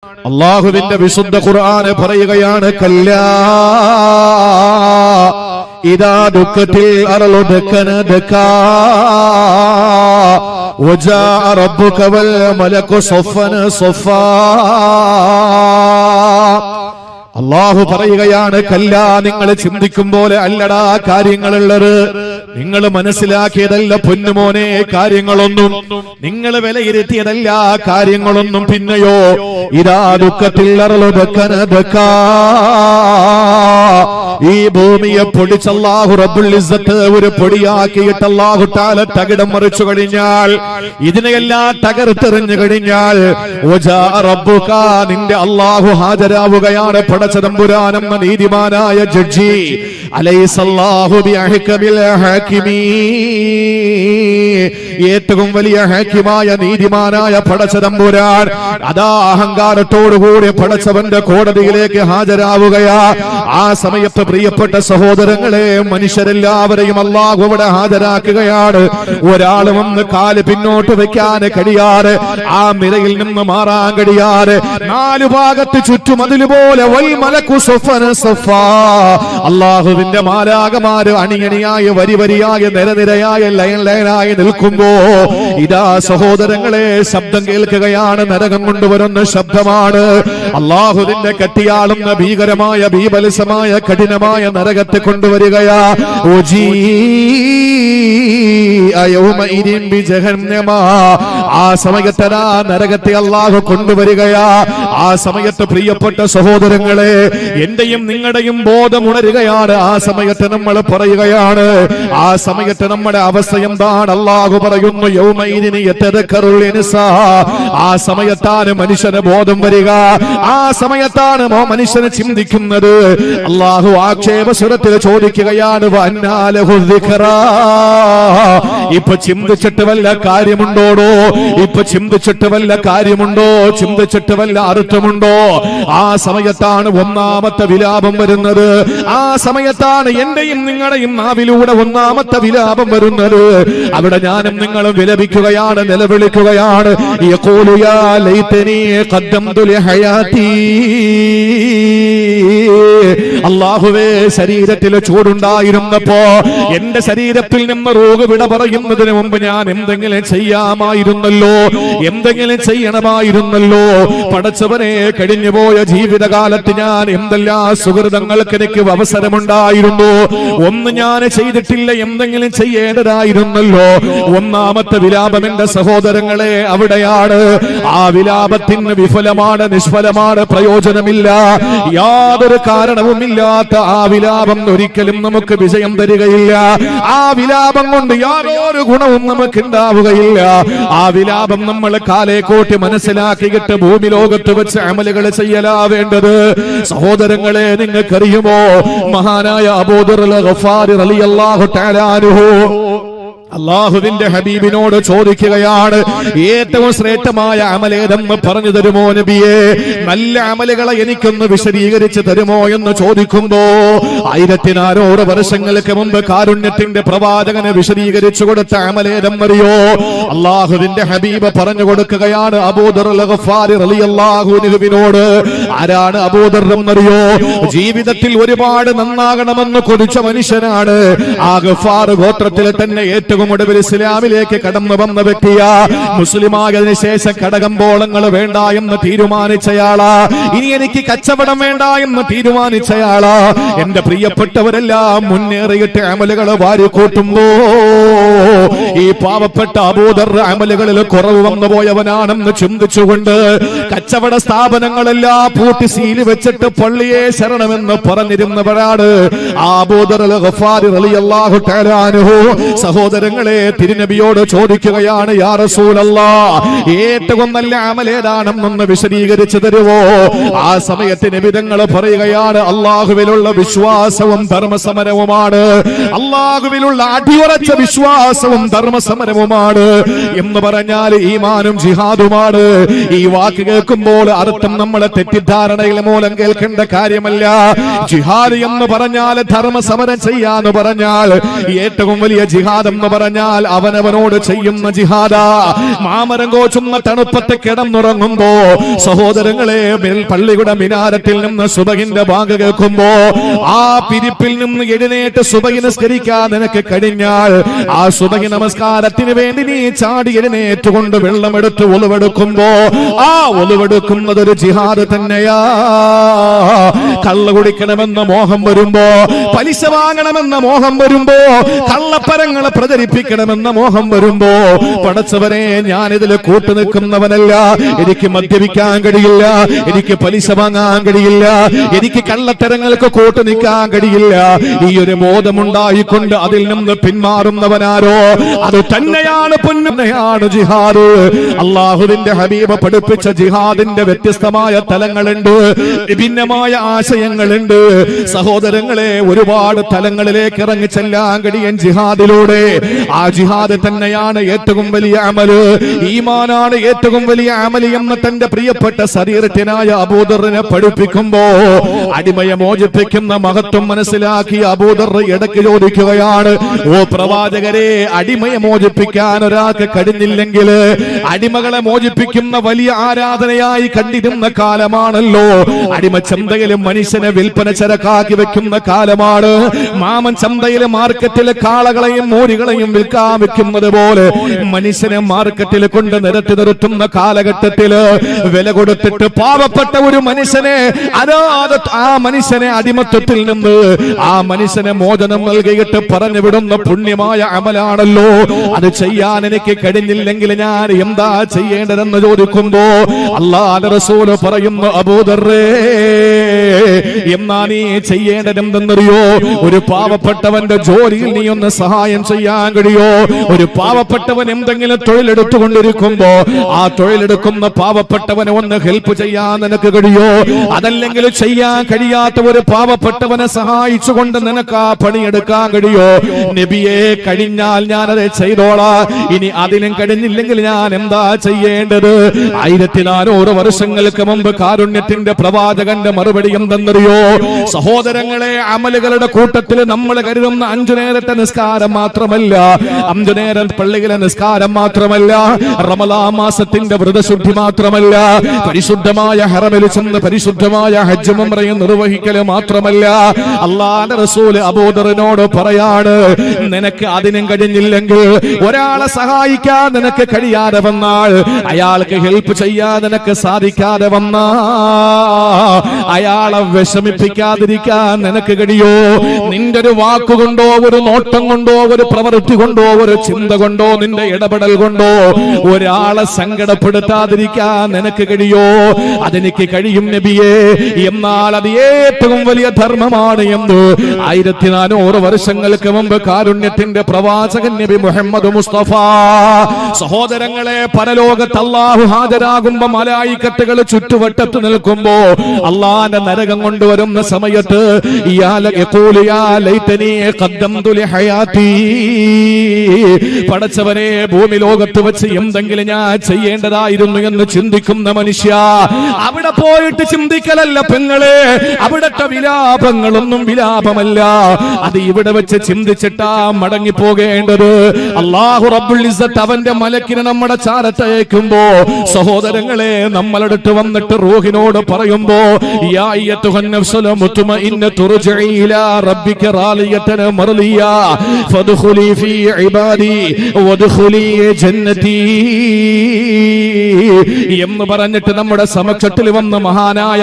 അല്ലാഹുവിന്റെ വിശുദ്ധ ഖുർആൻ പറയുകയാണ്, കല്ലാ ഇദാ ദുക്കത്തിൽ അർളു ദക്കന ദക്കാ വജാഅ റബ്ബുക വൽ മലകു സഫൻ സഫാ. അല്ലാഹു പറയുകയാണ്, കല്ലാ, നിങ്ങൾ ചിന്തിക്കും പോലെ അല്ലടാ കാര്യങ്ങളുള്ളത്. നിങ്ങൾ മനസ്സിലാക്കിയതല്ല പൊന്നുമോനെ കാര്യങ്ങളൊന്നും, നിങ്ങൾ വിലയിരുത്തിയതല്ല കാര്യങ്ങളൊന്നും. പിന്നെയോ ഇദാ ദുക്കത്തിൽ അർളു ദക്കന ദക്കാ, ഈ ഭൂമിയെ പൊടിച്ച് അല്ലാഹു റബ്ബുൽ ഇസ്സത്ത് ഒരു പൊടിയാക്കിയിട്ട് അല്ലാഹു തആല തകിടം മറിച്ചു കഴിഞ്ഞാൽ, ഇതിനെയെല്ലാം തകർത്തെറിഞ്ഞു കഴിഞ്ഞാൽ, വജാഅ റബ്ബുക, നിന്റെ അല്ലാഹു ഹാജരാവുകയാണ്. പടച്ചതമ്പുരാനെന്ന നീതിമാനായ ജഡ്ജി. അലൈസല്ലാഹു ബിഅഹ്കമിൽ ഹാകിമീൻ, ഏറ്റവും വലിയ ഹാക്കിമായ നീതിമാനായ പടച്ചതമ്പുരാൻ അതാ അഹങ്കാരത്തോടുകൂടി പടച്ചവന്റെ കോടതിയിലേക്ക് ഹാജരാവുകയാ. ആ സമയത്ത് പ്രിയപ്പെട്ട സഹോദരങ്ങളെ, മനുഷ്യരെല്ലാവരെയും അല്ലാഹു അവിടെ ഹാജരാക്കുകയാണ്. ഒരാൾ വന്ന് കാല് പിന്നോട്ട് വെക്കാൻ കഴിയാതെ, ആ നിരയിൽ നിന്ന് മാറാൻ കഴിയാതെ, നാലു ഭാഗത്ത് ചുറ്റും അതിലുപോലെ വൽ മലകു സഫൻ സഫാ, അല്ലാഹുവിന്റെ മാലാഖമാര് അണിയണിയായി വരിവരിയായി നിരനിരയായി ലൈൻ ലൈനായി നിൽക്കുമ്പോ ഇതാ സഹോദരങ്ങളെ ശബ്ദം കേൾക്കുകയാണ്. നരകം കൊണ്ടുവരുന്ന ശബ്ദമാണ്. അല്ലാഹുവിന്റെ കട്ടിയാളുന്ന ഭീകരമായ ബീഭത്സമായ കഠിനമായ നരകത്തെ കൊണ്ടുവരികയാ. ആ സമയത്തരാ നരകത്തെ അല്ലാഹു കൊണ്ടുവരികയാ. ആ സമയത്ത് പ്രിയപ്പെട്ട സഹോദരങ്ങളെ, എന്റെയും നിങ്ങളുടെയും ബോധം ഉണരുകയാണ്. ആ സമയത്ത് നമ്മൾ പറയുകയാണ്, ആ സമയത്ത് നമ്മുടെ അവസ്ഥ എന്താണ്? അല്ലാഹു പറയുന്നു, യൗമൈദിനി യതദക്കറുൽ ഇൻസാൻ, ആ സമയത്താണ് മനുഷ്യന് ബോധം വരിക. ആ സമയത്താണ് മനുഷ്യന് ചിന്തിക്കുന്നത്. അല്ലാഹു ആക്ഷേപ സ്വരത്തിൽ ചോദിക്കുകയാണ്, വഅന്നാ ലഹു ദിക്റാ, ഇപ്പൊ ചിന്തിച്ചിട്ട് വല്ല കാര്യമുണ്ടോടോ? ഇപ്പൊ ചിന്തിച്ചിട്ട് വല്ല കാര്യമുണ്ടോ? ചിന്തിച്ചിട്ട് വല്ല അർത്ഥമുണ്ടോ? ആ സമയത്താണ് ഒന്നാമത്തെ വിലാപം വരുന്നത്. ആ സമയത്താണ് എന്റെയും നിങ്ങളുടെയും നാവിലൂടെ ഒന്നാമത്തെ വിലാപം വരുന്നത്. അവിടെ ഞാനും നിങ്ങളും വിലപിക്കുകയാണ്, നിലവിളിക്കുകയാണ്. യഖൂലു യാ ലൈതനി ഖദ്ദംതു ലിഹയാതി, അല്ലാഹുവേ, ശരീരത്തിൽ ചൂടുണ്ടായിരുന്നപ്പോ എന്റെ ശരീരത്തിൽ നിന്ന് റൂഹ് വിട പറയുന്നതിന് മുമ്പ് ഞാൻ എന്തെങ്കിലും ചെയ്യാമായിരുന്നല്ലോ, എന്തെങ്കിലും ചെയ്യണമായിരുന്നല്ലോ. പടച്ചവനെ, കഴിഞ്ഞുപോയ ജീവിതകാലത്ത് ഞാൻ എന്തെല്ലാം സുഹൃതങ്ങൾക്ക് എനിക്ക് അവസരമുണ്ടായിരുന്നു. ഒന്ന് ഞാൻ ചെയ്തിട്ടില്ല, എന്തെങ്കിലും ചെയ്യേണ്ടതായിരുന്നല്ലോ. ഒന്നാമത്തെ വിലാപം എന്റെ സഹോദരങ്ങളെ അവിടെയാണ്. ആ വിലാപത്തിന് വിഫലമാണ്, നിഷ്ഫലമാണ്, പ്രയോജനമില്ല. യാതൊരു കാരണവുമില്ലാത്ത ആ വിലാപം ഒരിക്കലും നമുക്ക് വിജയം തരികയില്ല. ആ വിലാപം കൊണ്ട് യാതൊരു ഗുണവും നമുക്ക് ഉണ്ടാവുകയില്ല. ആ വിലാപം നമ്മൾ കാലേക്കോട്ടി മനസ്സിലാക്കിയിട്ട് ഭൂമി ലോകത്ത് വെച്ച് അമലുകൾ ചെയ്യലാ വേണ്ടത്. സഹോദരങ്ങളെ, നിങ്ങൾക്കറിയുമോ, മഹാനായ അബൂ ദർ ഗഫാരി റളിയല്ലാഹു തആല അൻഹു അല്ലാഹുവിന്റെ ഹബീബിനോട് ചോദിക്കുകയാണ്, ഏറ്റവും ശ്രേഷ്ഠമായ അമലേതെന്ന് പറഞ്ഞു തരുമോ നബിയെ? നല്ല അമലുകളെ എനിക്കൊന്ന് വിശദീകരിച്ച് തരുമോ എന്ന് ചോദിക്കുമ്പോ 1400 വർഷങ്ങൾക്ക് മുമ്പ് കാരുണ്യത്തിന്റെ പ്രവാചകനെ വിശദീകരിച്ചു കൊടുത്ത അമലേതെന്നറിയോ? അല്ലാഹുവിന്റെ ഹബീബ് പറഞ്ഞു കൊടുക്കുകയാണ് അബൂ ദർ ഗഫാരി റളിയല്ലാഹു അൻഹുവിനോട്. ആരാണ് അബൂ ദർ എന്നറിയോ? ജീവിതത്തിൽ ഒരുപാട് നന്നാകണമെന്ന് കൊതിച്ച മനുഷ്യനാണ്. ആ ഗഫാർ ഗോത്രത്തിൽ തന്നെ ഏറ്റവും ഒടുവിൽ ഇസ്ലാമിലേക്ക് കടന്നു വന്ന വ്യക്തിയാ. മുസ്ലിമായതിനു ശേഷം കടകമ്പോളങ്ങൾ വേണ്ട എന്ന് തീരുമാനിച്ചയാളാ. ഇനി എനിക്ക് കച്ചവടം വേണ്ട എന്ന് തീരുമാനിച്ചയാളാ. എന്റെ പ്രിയപ്പെട്ടവരെല്ലാം മുന്നേറിയിട്ട് അമലുകൾ വാരിക്കൂട്ടുമ്പോ ഈ പാവപ്പെട്ട അബൂ ദർ അമലുകളിൽ കുറവ് വന്നു പോയവനാണെന്ന് ചിന്തിച്ചുകൊണ്ട് കച്ചവട സ്ഥാപനങ്ങളെല്ലാം പൂട്ടി സീല് വെച്ചിട്ട് പള്ളിയെ ശരണമെന്ന് പറഞ്ഞിരുന്നവരാണ് അബൂ ദർ ഗഫാരി റളിയല്ലാഹു തആല അൻഹു. സഹോദരങ്ങളെ, തിരുനബിയോട് ചോദിക്കുകയാണ്, യാ റസൂലല്ലാഹ്, ഏറ്റവും നല്ല അമൽ ഏതാണെന്നൊന്ന് വിശദീകരിച്ചു തരുമോ? ആ സമയത്ത് നബി തങ്ങൾ പറയുകയാണ്, അല്ലാഹുവിലുള്ള വിശ്വാസവും ധർമ്മസമരവുമാണ്. അല്ലാഹുവിലുള്ള അടിയുറച്ച വിശ്വാസവും ധർമ്മസമരവുമാണ് എന്ന് പറഞ്ഞാൽ ഈമാനും ജിഹാദുമാണ്. ഈ വാക്ക് കേൾക്കുമ്പോൾ അർത്ഥം നമ്മളെ തെറ്റിദ്ധാരണയിൽ മൂലം കേൾക്കേണ്ട കാര്യമല്ല. ജിഹാദ് എന്ന് പറഞ്ഞാൽ ധർമ്മസമരം ചെയ്യാന്ന് പറഞ്ഞാൽ ഏറ്റവും വലിയ ജിഹാദ് എന്ന് പറഞ്ഞാൽ അവനവനോട് ചെയ്യുന്ന ജിഹാദാ. മാമരം കോച്ചുന്ന തണുപ്പത്തെ കിടന്നുറങ്ങുമ്പോ സഹോദരങ്ങളെ പള്ളിയുടെ മിനാരത്തിൽ നിന്ന് സുബഹിന്റെ ബാങ്ക് കേൾക്കുമ്പോ ആ പിരിപ്പിൽ നിന്ന് എഴുന്നേറ്റ് സുബഹി നിസ്കരിക്കാൻ നിനക്ക് കഴിഞ്ഞാൽ ആ സുബഹി നമസ്കാരത്തിന് വേണ്ടി നീ ചാടി എഴുന്നേറ്റുകൊണ്ട് വെള്ളമെടുത്ത് ഒളിവെടുക്കുമ്പോ ആ ഒളിവെടുക്കുന്നത് ഒരു ജിഹാദ് തന്നെയാ. കള്ള കുടിക്കണമെന്ന മോഹം വരുമ്പോ, പലിശ വാങ്ങണമെന്ന മോഹം വരുമ്പോ, കള്ളപ്പരങ്ങളെ പ്രചരിപ്പിക്കണമെന്ന മോഹം വരുമ്പോ, പടച്ചവനെ ഞാനിതിൽ കൂട്ടുനിൽക്കുന്നവനല്ല, എനിക്ക് മദ്യപിക്കാൻ കഴിയില്ല, എനിക്ക് പലിശ വാങ്ങാൻ കഴിയില്ല, എനിക്ക് കള്ളത്തരങ്ങൾക്ക് കൂട്ടു നിൽക്കാൻ കഴിയില്ല, ഈ ഒരു ബോധമുണ്ടായിക്കൊണ്ട് അതിൽ നിന്ന് പിന്മാറുന്നവനാരോ അത് തന്നെയാണ് പൊന്നയാണ് ജിഹാദ്. അള്ളാഹുവിന്റെ ഹബീബ് പഠിപ്പിച്ച ജിഹാദിന്റെ വ്യത്യസ്തമായ തലങ്ങളുണ്ട്, വിഭിന്നമായ ആശയങ്ങളുണ്ട്. സഹോദരങ്ങളെ, ഒരുപാട് തലങ്ങളിലേക്ക് ഇറങ്ങി ചെല്ലാൻ കഴിയും ജിഹാദിലൂടെ. ആ ജിഹാദ് തന്നെയാണ് ഏറ്റവും വലിയ അമല്, ഈമാനാണ് ഏറ്റവും വലിയ അമല് എന്ന് തന്റെ പ്രിയപ്പെട്ട ശരീരത്തിനായ അബൂദറിനെ പഠിപ്പിക്കുമ്പോ അടിമയെ മോചിപ്പിക്കുന്ന മഹത്വം മനസ്സിലാക്കിയ അബൂദർ ഇടയ്ക്ക് ചോദിക്കുകയാണ്, ഓ പ്രവാചകരെ, അടിമയെ മോചിപ്പിക്കാൻ ഒരാൾക്ക് കഴിഞ്ഞില്ലെങ്കിൽ അടിമകളെ മോചിപ്പിക്കുന്ന വലിയ ആരാധനയായി കണ്ടിരുന്ന കാലമാണല്ലോ. അടിമച്ചന്തയിലും മനുഷ്യനെ വിൽപ്പന ചരക്കാക്കി വെക്കുന്ന കാലമാണ്. മാമൻ ചന്തയിലെ മാർക്കറ്റിലെ കാളകളെയും മൂരികളെയും വിൽക്കാൻ വെക്കുന്നത് പോലെ മനുഷ്യനെ മാർക്കറ്റിൽ കൊണ്ട് നിരത്തി നിർത്തുന്ന കാലഘട്ടത്തില് വില കൊടുത്തിട്ട് പാവപ്പെട്ട ഒരു മനുഷ്യനെ ആ മനുഷ്യനെ അടിമത്വത്തിൽ നിന്ന് ആ മനുഷ്യനെ മോചനം നൽകിയിട്ട് പറഞ്ഞു വിടുന്ന പുണ്യമായ അമലാണല്ലോ. അത് ചെയ്യാൻ എനിക്ക് കഴിഞ്ഞില്ലെങ്കിൽ ഞാൻ എന്താ ചെയ്യേണ്ടതെന്ന് ചോദിക്കുമ്പോ അല്ലാഹുവിന്റെ റസൂൽ പറയുന്നു, അബൂദർറേ, എന്നാ നീ ചെയ്യേണ്ടതെന്തെന്നറിയോ? ഒരു പാവപ്പെട്ടവന്റെ ജോലിയിൽ നീ ഒന്ന് സഹായം ചെയ്യാൻ കഴിയോ? ഒരു പാവപ്പെട്ടവൻ എന്തെങ്കിലും തൊഴിലെടുത്തുകൊണ്ടിരിക്കുമ്പോ ആ തൊഴിലെടുക്കുന്ന പാവപ്പെട്ടവനെ ഒന്ന് ഹെൽപ്പ് ചെയ്യാൻ നിനക്ക് കഴിയോ? അതല്ലെങ്കിൽ ചെയ്യാൻ കഴിയാത്ത ഒരു പാവപ്പെട്ടവനെ സഹായിച്ചുകൊണ്ട് നിനക്ക് ആ പണിയെടുക്കാൻ കഴിയോ? നബിയെ, കഴിഞ്ഞാൽ ഞാനത് ചെയ്തോളാം, ഇനി അതിനും കഴിഞ്ഞില്ലെങ്കിൽ ഞാൻ എന്താ ചെയ്യേണ്ടത്? 1400 വർഷങ്ങൾക്ക് മുമ്പ് കാരുണ്യത്തിന്റെ പ്രവാചകന്റെ മറുപടി എന്തെന്നറിയോ? സഹോദരങ്ങളെ, അമലുകളുടെ കൂട്ടത്തിൽ നമ്മൾ കരുതുന്ന 5 നേരത്തെ നിസ്കാരം മാത്രമല്ല, 5 നേരം പള്ളിയിലെ നിസ്കാരം മാത്രമല്ല, റമളാൻ മാസത്തിന്റെ വ്രതശുദ്ധി മാത്രമല്ല, പരിശുദ്ധമായ ഹറമിൽ ചെന്ന് പരിശുദ്ധമായ ഹജ്ജ് ഉംറയും നിർവഹിക്കൽ മാത്രമല്ല. അല്ലാഹുവിന്റെ റസൂൽ അബൂദറിനോട് പറയാണ്, നിനക്ക് അതിനും കഴിഞ്ഞില്ലെങ്കിൽ, ഒരാളെ സഹായിക്കാൻ നിനക്ക് കഴിയാതെ വന്നാൽ, അയാൾക്ക് ഹെൽപ്പ് ചെയ്യാൻ നിനക്ക് സാധിക്കാതെ വന്നാ, അയാളെ വിഷമിപ്പിക്കാതിരിക്കാൻ നിനക്ക് കഴിയോ? നിന്റെ ഒരു വാക്കുകൊണ്ടോ ഒരു നോട്ടം കൊണ്ടോ ഒരു പ്രവൃത്തി കൊണ്ടോ ഒരു ചിന്ത കൊണ്ടോ നിന്റെ ഇടപെടൽ കൊണ്ടോ ഒരാളെ സങ്കടപ്പെടുത്താതിരിക്കാൻ നിനക്ക് കഴിയോ? അതെനിക്ക് കഴിയും നബിയേ. എന്നാൽ അത് ഏറ്റവും വലിയ ധർമ്മമാണ് എന്ന് 1400 വർഷങ്ങൾക്ക് മുമ്പ് കാരുണ്യത്തിന്റെ പ്രവാചകൻ നബി മുഹമ്മദ് മുസ്തഫ. സഹോദരങ്ങളെ, പരലോകത്ത് അല്ലാഹു ഹാജരാകുമ്പോ മലായികത്തുകൾ ചുറ്റുവട്ടത്ത് നിൽക്കുമ്പോ അല്ലാഹുവിന്റെ നരകം കൊണ്ടുവരുന്ന സമയത്ത് പടച്ചവനെ, ഭൂമി ലോകത്ത് വെച്ച് എന്തെങ്കിലും ഞാൻ ചെയ്യേണ്ടതായിരുന്നു എന്ന് ചിന്തിക്കുന്ന മനുഷ്യ, അവിടെ പോയിട്ട് ചിന്തിക്കലല്ല പെങ്ങളെ, അവിടത്തെ വിലാപങ്ങളൊന്നും വിലാപമല്ല, അത് ഇവിടെ വെച്ച് ചിന്തിച്ചിട്ടാ മടങ്ങി പോകേണ്ടത്. അല്ലാഹു റബ്ബുൽ ഇസ്സത്ത് അവന്റെ മലക്കിനെ നമ്മുടെ ചാരത്തയക്കുമ്പോ സഹോദരങ്ങളെ, നമ്മളടുത്ത് വന്നിട്ട് റൂഹിനോട് പറയുമ്പോ, യാ അയ്യത്തുഹൻ നഫ്സുൽ മുത്മഇന്നതു തുർജിഇ ഇലാ റബ്ബിക റാളിയതൻ മർളിയ ഫദ്ഖുലി ഫീ ഇബാദി വദ്ഖുലി ജന്നതി എന്ന് പറഞ്ഞിട്ട് നമ്മുടെ സമക്ഷത്തിൽ വന്ന് മഹാനായ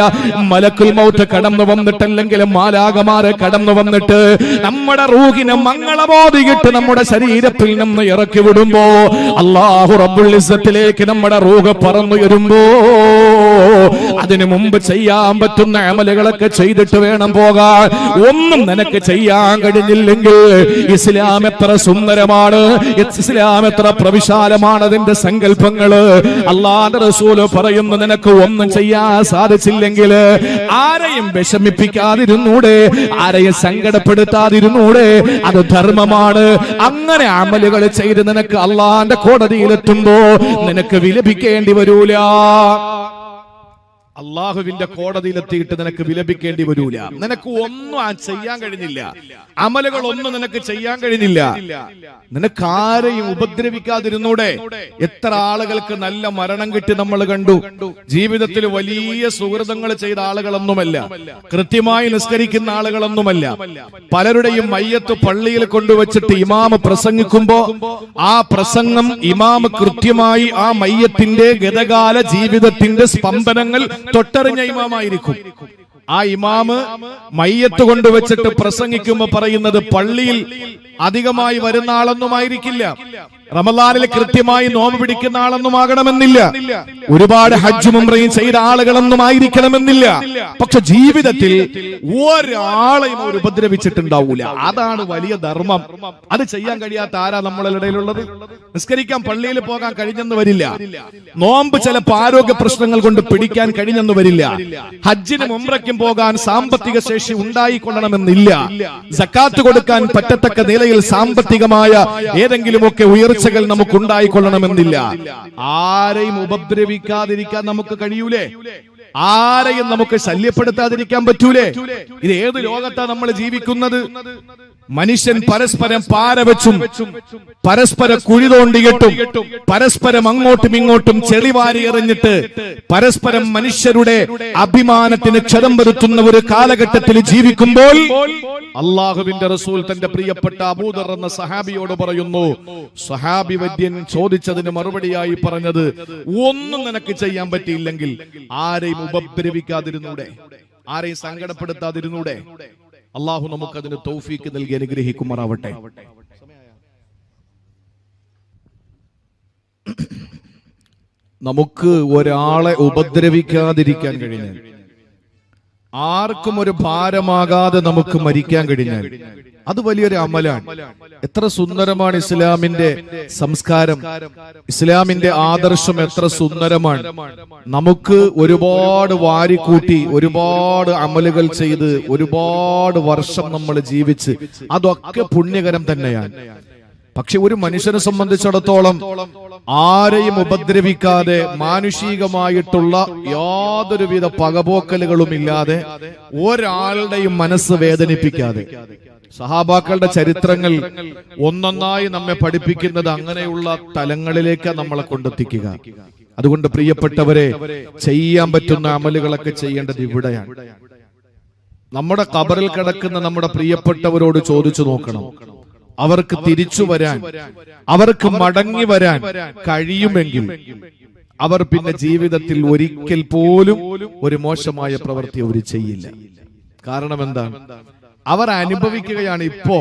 മലക്കുൽ മൗത്ത് കടന്നു വന്നിട്ടല്ലെങ്കിൽ മാലാകമാരെ കടന്നു വന്നിട്ട് നമ്മുടെ റൂഹിനെ മംഗളബോധിയിട്ട് നമ്മുടെ ശരീരത്തിൽ നിന്ന് ഇറക്കി വിടുമ്പോ അല്ലാഹു റബ്ബുൽ ഇസ്സത്തിലേക്ക് നമ്മുടെ റൂഹ് പറന്നുയരുമ്പോ അതിനു മുമ്പ് ചെയ്യാൻ പറ്റുന്ന അമലുകളൊക്കെ ചെയ്തിട്ട് വേണം പോകാൻ. ഒന്നും നിനക്ക് ചെയ്യാൻ കഴിഞ്ഞില്ലെങ്കിൽ ഇസ്ലാം എത്ര സുന്ദരമാണ്, ഇസ്ലാം എത്ര പ്രവിശാലമാണ് അതിന്റെ സങ്കല്പങ്ങള്. അല്ലാഹുവിന്റെ റസൂൽ പറയുന്നു, നിനക്ക് ഒന്നും ചെയ്യാൻ സാധിച്ചില്ലെങ്കിൽ ആരെയും വിഷമിപ്പിക്കാതിരുന്നൂടെ, ആരെയും സങ്കടപ്പെടുത്താതിരുന്നൂടെ, അത് ധർമ്മമാണ്. അങ്ങനെ അമലുകൾ ചെയ്ത് നിനക്ക് അല്ലാഹുവിന്റെ കോടതിയിലെത്തുമ്പോ നിനക്ക് വിലപിക്കേണ്ടി വരൂല. അള്ളാഹുവിന്റെ കോടതിയിലെത്തിയിട്ട് നിനക്ക് വിലപിക്കേണ്ടി വരൂല. നിനക്ക് ഒന്നും ചെയ്യാൻ കഴിഞ്ഞില്ല, അമലുകളൊന്നും നിനക്ക് ചെയ്യാൻ കഴിഞ്ഞില്ല. നിനക്ക് ആരെയും ഉപദ്രവിക്കാതിരുന്നൂടെ? എത്ര ആളുകൾക്ക് നല്ല മരണം കിട്ടി നമ്മൾ കണ്ടു. ജീവിതത്തിൽ വലിയ സുഹൃതങ്ങൾ ചെയ്ത ആളുകളൊന്നുമല്ല, കൃത്യമായി നിസ്കരിക്കുന്ന ആളുകളൊന്നുമല്ല. പലരുടെയും മയ്യത്ത് പള്ളിയിൽ കൊണ്ടുവച്ചിട്ട് ഇമാമ് പ്രസംഗിക്കുമ്പോ ആ പ്രസംഗം ഇമാമ് കൃത്യമായി ആ മയ്യത്തിന്റെ ഗതകാല ജീവിതത്തിന്റെ സ്പന്ദനങ്ങൾ തൊട്ടറിഞ്ഞ ഇമാമായിരിക്കും. ആ ഇമാമ് മയ്യത്ത് കൊണ്ടുവച്ചിട്ട് പ്രസംഗിക്കുമ്പോ പറയുന്നത് പള്ളിയിൽ അധികമായി വരുന്ന ആളൊന്നുമായിരിക്കില്ല, റമദാനിൽ കൃത്യമായി നോമ്പ് പിടിക്കുന്ന ആളൊന്നും ആകണമെന്നില്ല, ഒരുപാട് ഹജ്ജും ഉംറയും ചെയ്ത ആളുകളൊന്നും ആയിരിക്കണമെന്നില്ല. പക്ഷെ ജീവിതത്തിൽ ഒരാളെയും അവർ ഉപദ്രവിച്ചിട്ടുണ്ടാവൂല. അതാണ് വലിയ ധർമ്മം. അത് ചെയ്യാൻ കഴിയാത്ത ആരാ നമ്മളുടെ ഇടയിലുള്ളത്? നിസ്കരിക്കാൻ പള്ളിയിൽ പോകാൻ കഴിഞ്ഞെന്ന് വരില്ല, നോമ്പ് ചിലപ്പോൾ ആരോഗ്യ പ്രശ്നങ്ങൾ കൊണ്ട് പിടിക്കാൻ കഴിഞ്ഞെന്ന് വരില്ല, ഹജ്ജിനും ഉംറയ്ക്കും പോകാൻ സാമ്പത്തിക ശേഷി ഉണ്ടായിക്കൊള്ളണമെന്നില്ല, സക്കാത്ത് കൊടുക്കാൻ പറ്റത്തക്ക നിലയിൽ സാമ്പത്തികമായ ഏതെങ്കിലുമൊക്കെ ഉയർച്ചകൾ നമുക്ക് ഉണ്ടായിക്കൊള്ളണമെന്നില്ല. ആരെയും ഉപദ്രവിക്കാതിരിക്കാൻ നമുക്ക് കഴിയൂലേ? ആരെയും നമുക്ക് ശല്യപ്പെടുത്താതിരിക്കാൻ പറ്റൂലേ? ഇത് ഏത് ലോകത്താ നമ്മൾ ജീവിക്കുന്നത്? മനുഷ്യൻ പരസ്പരം പാരവച്ചും പരസ്പര കുഴി തോണ്ടിയിട്ടും പരസ്പരം അങ്ങോട്ടും ഇങ്ങോട്ടും ചെളിവാരി എറിഞ്ഞിട്ട് പരസ്പരം മനുഷ്യരുടെ അഭിമാനത്തിന് ക്ഷതം വരുത്തുന്ന ഒരു കാലഘട്ടത്തിൽ ജീവിക്കുമ്പോൾ അള്ളാഹുവിന്റെ റസൂൽ തന്റെ പ്രിയപ്പെട്ട അബൂദർ എന്ന സഹാബിയോട് പറയുന്നു, സഹാബി വര്യൻ ചോദിച്ചതിന് മറുപടിയായി പറഞ്ഞത്, ഒന്നും നിനക്ക് ചെയ്യാൻ പറ്റിയില്ലെങ്കിൽ ആരെയും ഉപദ്രവിക്കാതിരുന്നൂടെ? ആരെയും സങ്കടപ്പെടുത്താതിരുന്നൂടെ? അള്ളാഹു നമുക്കതിന് തൗഫീക്ക് നൽകി അനുഗ്രഹിക്കുമാറാവട്ടെ. നമുക്ക് ഒരാളെ ഉപദ്രവിക്കാതിരിക്കാൻ കഴിഞ്ഞാൽ, ആർക്കും ഒരു ഭാരമാകാതെ നമുക്ക് മരിക്കാൻ കഴിഞ്ഞാൽ അത് വലിയൊരു അമലാണ്. എത്ര സുന്ദരമാണ് ഇസ്ലാമിന്റെ സംസ്കാരം, ഇസ്ലാമിന്റെ ആദർശം എത്ര സുന്ദരമാണ്. നമുക്ക് ഒരുപാട് വാരിക്കൂട്ടി ഒരുപാട് അമലുകൾ ചെയ്ത് ഒരുപാട് വർഷം നമ്മൾ ജീവിച്ച് അതൊക്കെ പുണ്യകരം തന്നെയാണ്. പക്ഷെ ഒരു മനുഷ്യനെ സംബന്ധിച്ചിടത്തോളം ആരെയും ഉപദ്രവിക്കാതെ മാനുഷികമായിട്ടുള്ള യാതൊരുവിധ പകപോക്കലുകളും ഇല്ലാതെ ഒരാളുടെയും മനസ്സ് വേദനിപ്പിക്കാതെ, സഹാബാക്കളുടെ ചരിത്രങ്ങൾ ഒന്നൊന്നായി നമ്മെ പഠിപ്പിക്കുന്നത് അങ്ങനെയുള്ള തലങ്ങളിലേക്ക് നമ്മളെ കൊണ്ടെത്തിക്കുക. അതുകൊണ്ട് പ്രിയപ്പെട്ടവരെ, ചെയ്യാൻ പറ്റുന്ന അമലുകളൊക്കെ ചെയ്യേണ്ടത് ഇവിടെയാണ്. നമ്മുടെ ഖബറിൽ കിടക്കുന്ന നമ്മുടെ പ്രിയപ്പെട്ടവരോട് ചോദിച്ചു നോക്കണം, അവർക്ക് തിരിച്ചു വരാൻ, അവർക്ക് മടങ്ങി വരാൻ കഴിയുമെങ്കിൽ അവർ പിന്നെ ജീവിതത്തിൽ ഒരിക്കൽ പോലും ഒരു മോശമായ പ്രവൃത്തി അവർ ചെയ്യില്ല. കാരണം എന്താണ്? അവർ അനുഭവിക്കുകയാണ് ഇപ്പോ.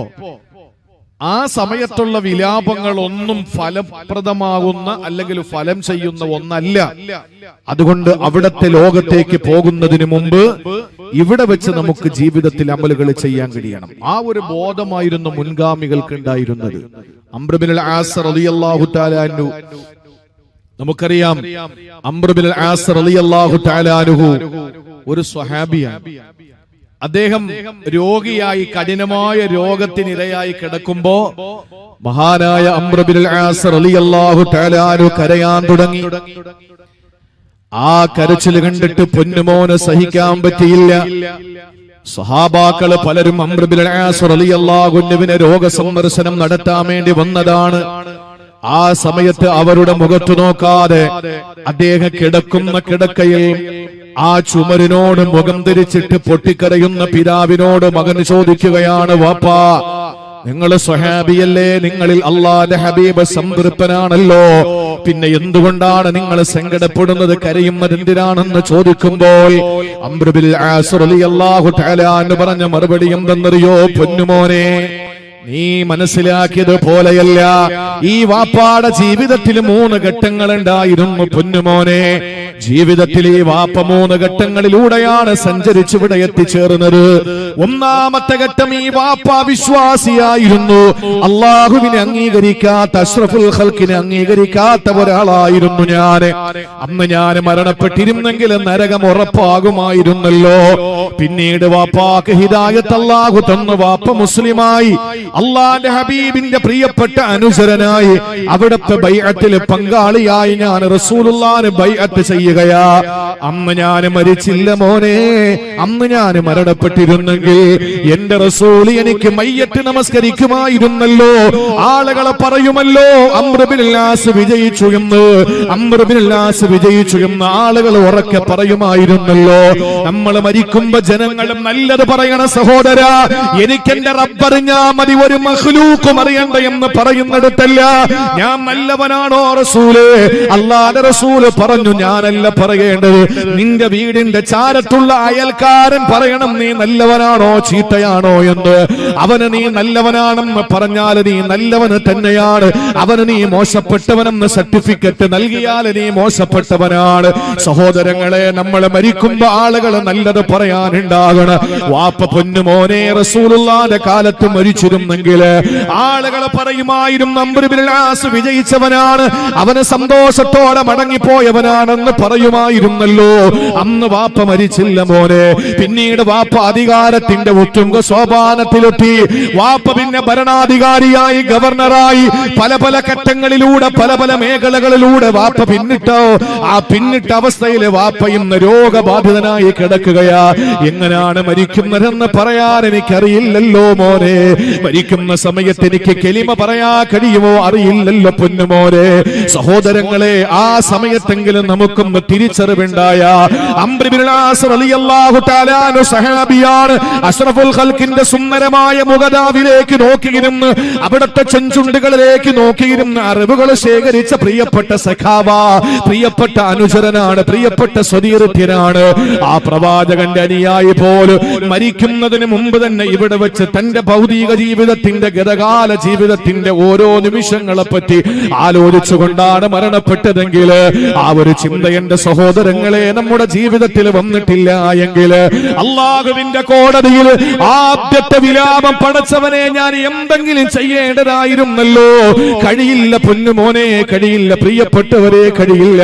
ആ സമയത്തുള്ള വിലാപങ്ങൾ ഒന്നും ഫലപ്രദമാകുന്ന അല്ലെങ്കിൽ ഫലം ചെയ്യുന്ന ഒന്നല്ല. അതുകൊണ്ട് അവിടത്തെ ലോകത്തേക്ക് പോകുന്നതിന് മുമ്പ് ഇവിടെ വെച്ച് നമുക്ക് ജീവിതത്തിൽ അമലുകൾ ചെയ്യാൻ കഴിയണം. ആ ഒരു ബോധമായിരുന്നു മുൻഗാമികൾക്ക് ഉണ്ടായിരുന്നത്. അംർ ബിൻ ആസ് റളിയല്ലാഹു തആല അൻഹു, നമുക്കറിയാം അംർ ബിൻ ആസ് റളിയല്ലാഹു തആല അൻഹു ഒരു സ്വഹാബിയാണ്. അദ്ദേഹം രോഗിയായി കഠിനമായ രോഗത്തിനിരയായി കിടക്കുമ്പോ മഹാനായ അംർ ബിൻ ആസ് റളിയല്ലാഹു തആല അൻഹു കരയാൻ തുടങ്ങി. ആ കരച്ചിൽ കണ്ടിട്ട് പൊന്നുമോനെ സഹിക്കാൻ പറ്റിയില്ല. സ്വഹാബാക്കള് പലരും അംർ ബിൻ ആസ് റളിയല്ലാഹു അൻഹുവിനെ രോഗസന്ദർശനം നടത്താൻ വേണ്ടി വന്നതാണ്. ആ സമയത്ത് അവരുടെ മുഖത്ത് നോക്കാതെ അദ്ദേഹം കിടക്കുന്ന കിടക്കയിൽ ആ ചുമരിനോട് മുഖം തിരിച്ചിട്ട് പൊട്ടിക്കരയുന്ന പിതാവിനോട് മകൻ ചോദിക്കുകയാണ്, വാപ്പാ, നിങ്ങൾ സ്വഹാബിയല്ലേ, നിങ്ങളിൽ അല്ലാഹുവിന്റെ ഹബീബ് സംതൃപ്തനാണല്ലോ, പിന്നെ എന്തുകൊണ്ടാണ് നിങ്ങൾ സങ്കടപ്പെടുന്നത്, കരയുന്നത് എന്തിനാണെന്ന് ചോദിക്കുമ്പോൾ അംർ ബിൻ ആസ് റളിയല്ലാഹു തആല അൻഹു പറഞ്ഞ മറുപടി എന്തെന്നറിയോ? പൊന്നുമോനെ, നീ മനസ്സിലാക്കിയത് പോലെയല്ല. ഈ വാപ്പാടെ ജീവിതത്തിൽ 3 ഘട്ടങ്ങൾ ഉണ്ടായിരുന്നു പൊന്നുമോനെ. ജീവിതത്തിൽ ഈ വാപ്പ 3 ഘട്ടങ്ങളിലൂടെയാണ് സഞ്ചരിച്ച് ഇവിടെ എത്തിച്ചേർന്നത്. ഒന്നാമത്തെ ഘട്ടം ഈ വാപ്പ വിശ്വാസിയായിരുന്നു, അള്ളാഹുവിനെ അംഗീകരിക്കാത്ത, അഷ്റഫുൽ ഖൽഖിനെ അംഗീകരിക്കാത്ത ഒരാളായിരുന്നു ഞാൻ. അന്ന് ഞാൻ മരണപ്പെട്ടിരുന്നെങ്കിൽ നരകം ഉറപ്പാകുമായിരുന്നല്ലോ. പിന്നീട് വാപ്പാക്ക് ഹിദായത്ത് അല്ലാഹു തന്നു. വാപ്പ മുസ്ലിമായി, അള്ളാന്റെ ഹബീബിന്റെ പ്രിയപ്പെട്ട അനുചരനായി, അവിടുത്തെ ബൈഅത്തിൽ പങ്കാളിയായി ഞാൻ റസൂലുള്ളാഹിനെ ബൈഅത്ത് ചെയ്യുകയാ. അന്ന് ഞാൻ മരിച്ചില്ല മോനെ. അന്ന് ഞാൻ മരണപ്പെട്ടിരുന്നെങ്കിൽ എന്റെ റസൂൽ എനിക്ക് മയ്യത്ത് നമസ്കരിക്കുമായിരുന്നല്ലോ. ആളുകളെ പറയുമല്ലോ അംർ ഇബ്നുൽ ആസ് വിജയിച്ചു എന്ന്, അംർ ഇബ്നുൽ ആസ് വിജയിച്ചു എന്ന് ആളുകൾ ഉറക്കെ പറയുമായിരുന്നല്ലോ. നമ്മൾ മരിക്കുമ്പോ ജനങ്ങളും നല്ലത് പറയണ സഹോദര, എനിക്ക് എന്റെ റബ്ബറിഞ്ഞാ മതി, ഒരു മഖ്ലൂഖും അറിയണ്ട എന്ന് പറയുന്നിടത്തല്ല ഞാൻ നല്ലവനാണോ റസൂലേ. അല്ലാഹുവിന്റെ റസൂല് പറഞ്ഞു, ഞാനല്ല പറയേണ്ടത്, നിന്റെ വീടിന്റെ ചാരത്തുള്ള അയൽക്കാരൻ പറയണം നീ നല്ലവനാണോ ചീത്തയാണോ എന്ന്. അവന് നീ നല്ലവനാണെന്ന് പറഞ്ഞാൽ നീ നല്ലവന് തന്നെയാണ്, അവന് നീ മോശപ്പെട്ടവനെന്ന് സർട്ടിഫിക്കറ്റ് നൽകിയാൽ നീ മോശപ്പെട്ടവനാണ്. സഹോദരങ്ങളെ, നമ്മൾ മരിക്കുമ്പോ ആളുകൾ നല്ലത് പറയാനുണ്ടാകണം. വാപ്പ പൊന്നുമോനെ റസൂലുള്ളാഹിന്റെ കാലത്ത് മരിച്ചിരുന്നെങ്കിൽ ആളുകൾ പറയുമായിരുന്നു അംർ ഇബ്നുൽ ആസ് വിജയിച്ചവനാണ്, അവന് സന്തോഷത്തോടെ മടങ്ങിപ്പോയവനാണെന്ന് പറയുമായിരുന്നല്ലോ. അന്ന് വാപ്പ മരിച്ചില്ല മോനെ. പിന്നീട് വാപ്പ അധികാരത്തിന്റെ ഉത്തുംഗ സോപാനത്തിലെത്തി. വാപ്പ പിന്നെ ഭരണാധികാരിയായി, ഗവർണറായി, പല പല ഘട്ടങ്ങളിലൂടെ, പല പല മേഖലകളിലൂടെ വാപ്പ പിന്നിട്ടോ. ആ പിന്നിട്ട അവസ്ഥയിൽ വാപ്പ ഇന്ന് രോഗബാധിതനായി കിടക്കുകയാ. എങ്ങനെയാണ് മരിക്കുന്നതെന്ന് പറയാൻ എനിക്കറിയില്ലല്ലോ മോനെ. മരിക്കുന്ന സമയത്ത് എനിക്ക് കെലിമ പറയാ കഴിയുമോ അറിയില്ലല്ലോ പൊന്നുമോനെ. സഹോദരങ്ങളെ, ആ സമയത്തെങ്കിലും നമുക്കൊന്ന് തിരിച്ചറിവുണ്ടായ അംർ ഇബ്നുൽ ആസ് റളിയല്ലാഹു തആല അൻഹു സഹാബിയാണ്. അഷ്റഫുൽ ഖൽഖിന്റെ സുന്ദരമായ മുഖദാവിലേക്ക് നോക്കിയിരുന്ന്, അവിടുത്തെ ചെഞ്ചുണ്ടുകളിലേക്ക് നോക്കിയിരുന്ന് അറിവുകൾ ശേഖരിച്ച പ്രിയപ്പെട്ട സഖാവ, പ്രിയപ്പെട്ട അനുചരനാണ്, പ്രിയപ്പെട്ട സ്വദീർഥ്യനാണ്. ആ പ്രവാചകന്റെ അനുയായി പോലും മരിക്കുന്നതിന് മുമ്പ് തന്നെ ഇവിടെ വെച്ച് തന്റെ ഭൗതിക ജീവിതത്തിന്റെ, ഗതകാല ജീവിതത്തിന്റെ ഓരോ നിമിഷങ്ങളെ പറ്റി ആലോചിച്ചുകൊണ്ടാണ് മരണപ്പെട്ടതെങ്കിൽ ആ ഒരു ചിന്ത എന്റെ സഹോദരങ്ങളെ നമ്മുടെ ജീവിതത്തിൽ വന്നിട്ടില്ല എങ്കിൽ അള്ളാഹുവിന്റെ കോടതിയിൽ ആദ്യത്തെ വിലാപം, പടച്ചവനെ ഞാൻ എന്തെങ്കിലും ചെയ്യേണ്ടതായിരുന്നല്ലോ. കഴിയില്ല പൊന്നുമോനെ, കഴിയില്ല പ്രിയപ്പെട്ടവരെ, കഴിയില്ല.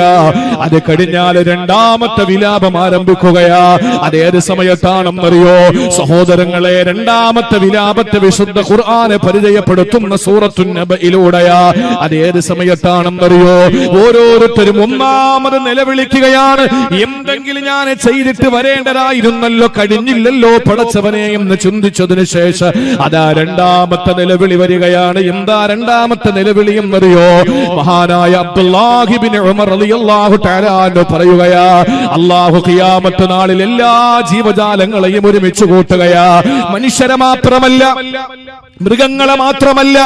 അത് കഴിഞ്ഞാൽ രണ്ടാമത്തെ വിലാപം ആരംഭിക്കുകയാ. അതേത് സമയത്താണെന്നറിയോ സഹോദരങ്ങളെ? രണ്ടാമത്തെ വിലാപത്തെ വിശുദ്ധ ഖുർആനെ പരിചയപ്പെടുത്തുന്ന സൂറത്തുൻ നബയിലൂടെയാ. അതേത് സമയത്താണെന്നറിയോ? ഓരോരുത്തരും ഒന്നാമത് നിലവിളിക്കുകയാണ്, എന്തെങ്കിലും ഞാൻ ചെയ്തിട്ട് വരേണ്ടതായിരുന്നല്ലോ, കഴിഞ്ഞില്ലല്ലോ പടച്ചവനെ എന്ന് ചിന്തിച്ചതിന് ശേഷം അതാ രണ്ടാമത്തെ നിലവിളി വരികയാണ്. എന്താ രണ്ടാമത്തെ നിലവിളി എന്നറിയോ? മഹാനായ അബ്ദുല്ലാഹി ഇബ്നു ഉമർ റളിയല്ലാഹു തആല അൻഹു പറയുകയാ, അല്ലാഹു ഖിയാമത്ത് നാളിൽ എല്ലാ ജീവജാലങ്ങളെയും ഒരുമിച്ച് കൂട്ടുകയാ. മനുഷ്യരെ മാത്രമല്ല, മൃഗങ്ങളെ മാത്രമല്ല,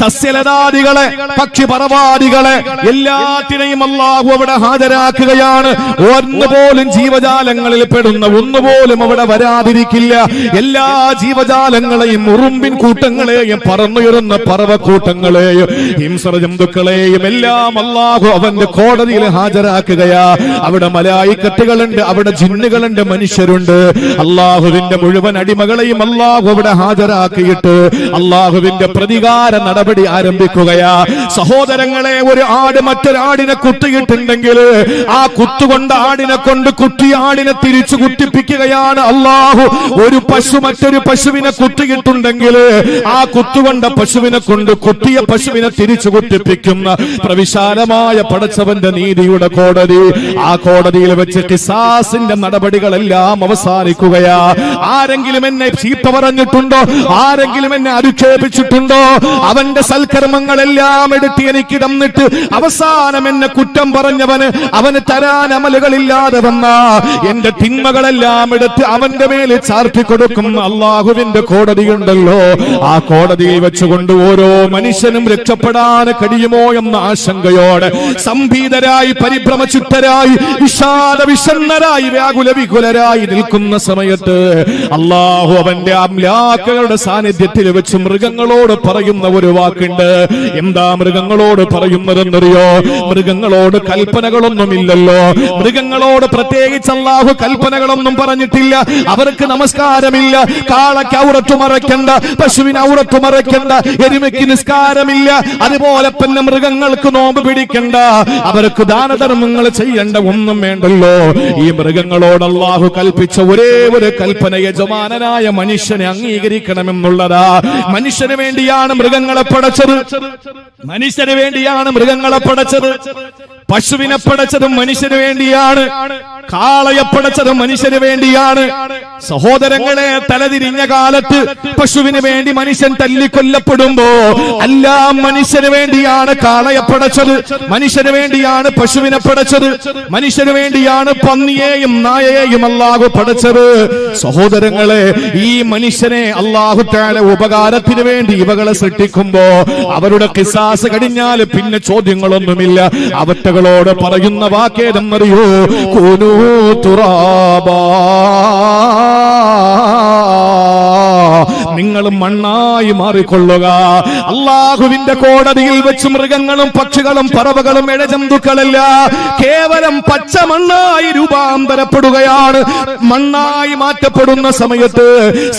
സസ്യലതാദികളെ, പക്ഷിപറവാദികളെ എല്ലാത്തിനെയും അല്ലാഹു അവിടെ ഹാജരാക്കുകയാണ്. ഒന്നുപോലും ജീവജാലങ്ങളിൽ പെടുന്ന ഒന്നുപോലും അവിടെ വരാതിരിക്കില്ല. എല്ലാ ജീവജാലങ്ങളെയും, ഉറുമ്പിൻ കൂട്ടങ്ങളെയും, പറന്നുയരുന്ന പറവക്കൂട്ടങ്ങളെയും, ഹിംസ്ര ജന്തുക്കളെയും എല്ലാം അല്ലാഹു അവന്റെ കോടതിയിൽ ഹാജരാക്കുകയാ. അവിടെ മലായിക്കത്തുകളുണ്ട്, അവിടെ ജിന്നുകളുണ്ട്, മനുഷ്യരുണ്ട്. അല്ലാഹുവിന്റെ മുഴുവൻ അടിമകളെയും അല്ലാഹു അവിടെ ഹാജരാക്കിയിട്ട് അല്ലാഹുവിന്റെ പ്രതികാര നടപടി ആരംഭിക്കുകയാ. സഹോദരങ്ങളെ, ഒരു ആട് മറ്റൊരാടിനെ കുത്തിയിട്ടുണ്ടെങ്കിൽ ആ കുത്തുകൊണ്ട ആടിനെ കൊണ്ട് കുത്തിയ ആടിനെ തിരിച്ചു കുത്തിപ്പിക്കുകയാണ് അല്ലാഹു. ഒരു പശു മറ്റൊരു പശുവിനെ കുത്തിയിട്ടുണ്ടെങ്കിൽ ആ കുത്തുകൊണ്ട പശുവിനെ കൊണ്ട് കുത്തിയ പശുവിനെ തിരിച്ചു കുത്തിപ്പിക്കുന്ന പ്രവിശാലമായ പടച്ചവന്റെ നീതിയുടെ കോടതി. ആ കോടതിയിൽ വെച്ച് ഖിസാസിന്റെ നടപടികളെല്ലാം അവസാനിക്കുകയാ. ആരെങ്കിലും എന്നെ ചീത്ത പറഞ്ഞിട്ടുണ്ടോ? ആരെങ്കിലും എന്നെ അധിക്ഷേപിച്ചിട്ടുണ്ടോ? അവന്റെ സൽക്കർമ്മങ്ങളെല്ലാം എടുത്ത് എനിക്ക് തന്നിട്ട് അവസാനം എന്നെ കുറ്റം പറഞ്ഞവന് അവന് തരാൻ അമലുകളില്ലാതെ വന്ന എന്റെ തിന്മകളെല്ലാം എടുത്ത് അവന്റെ മേലെ ചാർത്തി കൊടുക്കുന്ന അള്ളാഹുവിന്റെ കോടതിയുണ്ടല്ലോ. ആ കോടതിയിൽ വെച്ചുകൊണ്ട് ഓരോ മനുഷ്യനും രക്ഷപ്പെടാൻ കഴിയുമോ എന്ന ആശങ്കയോടെ സംഭീതരായി, പരിഭ്രമചിത്തരായി, വിഷാദ വിഷണ്ണരായി, വ്യാകുല വികുലരായി നിൽക്കുന്ന സമയത്ത് അള്ളാഹു അവന്റെ അംലാക്കുകളുടെ സാന്നിധ്യത്തിൽ വെച്ച് മൃഗങ്ങളോട് പറയുന്ന ഒരു വാക്കുണ്ട്. എന്താ മൃഗങ്ങളോട് പറയുന്നതെന്നറിയോ? മൃഗങ്ങളോട് കൽപ്പനകളൊന്നുമില്ലല്ലോ. മൃഗങ്ങളോട് പ്രത്യേകിച്ച് അല്ലാഹു കൽപ്പനകളൊന്നും പറഞ്ഞിട്ടില്ല. അവർക്ക് നമസ്കാരം നമസ്കാരമില്ല, കാളയ്ക്ക് ഔറത്ത് മറയ്ക്കണ്ട, പശുവിന് ഔറത്ത് മറയ്ക്കണ്ട, എരുമയ്ക്ക് നിസ്കാരമില്ല, അതുപോലെ തന്നെ മൃഗങ്ങൾക്ക് നോമ്പ് പിടിക്കണ്ട, അവർക്ക് ദാനധർമ്മങ്ങൾ ചെയ്യേണ്ട ഒന്നും വേണ്ടല്ലോ. ഈ മൃഗങ്ങളോട് അല്ലാഹു കൽപ്പിച്ച ഒരേ ഒരു കൽപ്പന യജമാനനായ മനുഷ്യനെ അംഗീകരിക്കണമെന്നുള്ളതാ. മനുഷ്യന് വേണ്ടിയാണ് മൃഗങ്ങളെ പടച്ചത്, മനുഷ്യന് വേണ്ടിയാണ് മൃഗങ്ങളെ പടച്ചത്. പശുവിനെ പടച്ചതും മനുഷ്യന് വേണ്ടിയാണ്, കാളയെ പടച്ചതും മനുഷ്യന് വേണ്ടിയാണ്. സഹോദരങ്ങളെ, തലതിരിഞ്ഞ കാലത്ത് പശുവിന് വേണ്ടി മനുഷ്യൻ തല്ലിക്കൊല്ലപ്പെടുമ്പോ എല്ലാം മനുഷ്യന് വേണ്ടിയാണ് കാളയെ പടച്ചത്, മനുഷ്യന് വേണ്ടിയാണ് പശുവിനെ പടച്ചത്, മനുഷ്യന് വേണ്ടിയാണ് പന്നിയെയും നായയെയും അല്ലാഹു പടച്ചത്. സഹോദരങ്ങളെ, ഈ മനുഷ്യനെ അല്ലാഹു തആല ഉപകാരത്തിന് വേണ്ടി ഇവകളെ സൃഷ്ടിക്കുമ്പോ അവരുടെ ഖിസാസ് കഴിഞ്ഞാൽ പിന്നെ ചോദ്യങ്ങളൊന്നുമില്ല. അവറ്റകളോട് പറയുന്ന വാക്കേതെന്നറിയോ? കൂനൂ തുറാബാ, നിങ്ങൾ മണ്ണായി മാറിക്കൊള്ളുക. അള്ളാഹുവിന്റെ കോടതിയിൽ വെച്ച് മൃഗങ്ങളും പക്ഷികളും പറവകളും ഇഴജന്തുക്കളല്ല, കേവലം പച്ച മണ്ണായി രൂപാന്തരപ്പെടുകയാണ്. മണ്ണായി മാറ്റപ്പെടുന്ന സമയത്ത്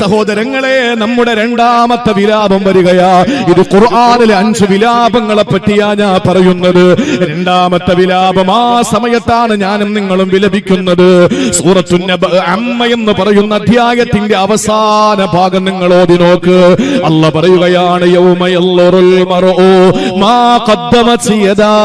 സഹോദരങ്ങളെ, നമ്മുടെ രണ്ടാമത്തെ വിലാപം വരികയാ. ഇത് ഖുർആനിലെ 5 വിലാപങ്ങളെ പറ്റിയാ ഞാൻ പറയുന്നത്. രണ്ടാമത്തെ വിലാപം ആ സമയത്താണ് ഞാനും നിങ്ങളും വിലപിക്കുന്നത്. സൂറത്തുൻ നബ അമ്മ എന്ന് പറയുന്ന അധ്യായത്തിന്റെ അവസാന ഭാഗം നിങ്ങൾ ഓതി നോക്ക്. അല്ലാഹ് പറയുകയാണ്, യൗമ യല്ലറുൽ മർഉ മാ ഖദ്ദമത് യദാ.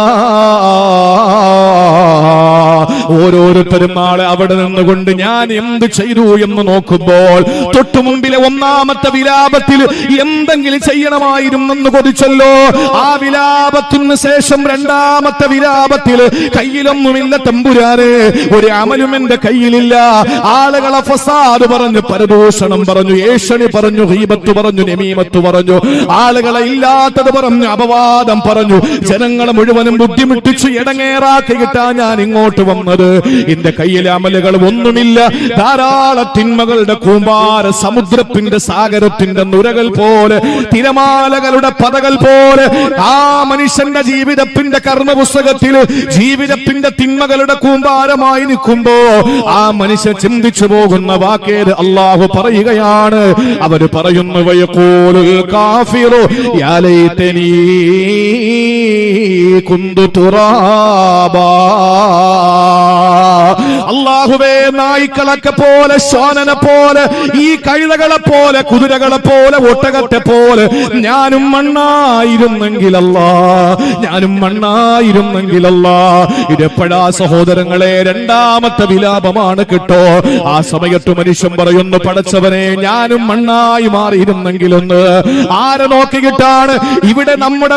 ഓരോരുത്തരും നാളെ അവിടെ നിന്നുകൊണ്ട് ഞാൻ എന്ത് ചെയ്തു എന്ന് നോക്കുമ്പോൾ തൊട്ടു മുമ്പിലെ ഒന്നാമത്തെ വിലാപത്തിൽ എന്തെങ്കിലും ചെയ്യണമായിരുന്നെന്ന് കൊതിച്ചല്ലോ. ആ വിലാപത്തിന് ശേഷം രണ്ടാമത്തെ വിലാപത്തിൽ കയ്യിലൊന്നുമില്ല തമ്പുരാനെ, ഒരു അമലും എന്റെ കയ്യിലില്ല. ആളുകളെ ഫസാദ് പറഞ്ഞു, പരദൂഷണം പറഞ്ഞു, ഏഷണി പറഞ്ഞു, ഗീബത്ത് പറഞ്ഞു, നമീമത്ത് പറഞ്ഞു, ആളുകളെ ഇല്ലാത്തത് പറഞ്ഞു, അപവാദം പറഞ്ഞു, ജനങ്ങളെ മുഴുവനും ബുദ്ധിമുട്ടിച്ചു ഇടങ്ങേറാക്കിയിട്ടാ ഞാൻ ഇങ്ങോട്ട് വന്നത്. എന്റെ കയ്യിലെ അമലുകൾ ഒന്നുമില്ല. ധാരാളം തിന്മകളുടെ കൂമ്പാര, സമുദ്രത്തിന്റെ സാഗരത്തിന്റെ നുരകൾ പോലെ, തിരമാലകളുടെ പതകൾ പോലെ ആ മനുഷ്യന്റെ ജീവിതത്തിന്റെ കർമ്മപുസ്തകത്തിൽ ജീവിതത്തിന്റെ തിന്മകളുടെ കൂമ്പാരമായി നിൽക്കുമ്പോ ആ മനുഷ്യൻ ചിന്തിച്ചു പോകുന്ന വാക്കേത് അല്ലാഹു പറയുകയാണ്. അവര് പറയുന്നു, വയഖൂലുൽ കാഫിറു യാ ലൈതനീ കുന്തു തുറാബാ. അല്ലാഹുവേ, നായ്ക്കളൊക്കെ പോലെ, ശ്വാനനെ പോലെ, ഈ കഴുതകളെ പോലെ, കുതിരകളെ പോലെ, ഒട്ടകത്തെ പോലെ ഞാനും മണ്ണായിരുന്നെങ്കിലല്ലാ, ഞാനും മണ്ണായിരുന്നെങ്കിലല്ലാ. ഇതെപ്പോഴാ സഹോദരങ്ങളെ? രണ്ടാമത്തെ വിലാപമാണ് കിട്ടോ. ആ സമയത്ത് മനുഷ്യൻ പറയുന്നു, പടച്ചവനെ, ഞാനും മണ്ണായി മാറിയിരുന്നെങ്കിലൊന്ന്. ആരെ നോക്കിയിട്ടാണ്? ഇവിടെ നമ്മുടെ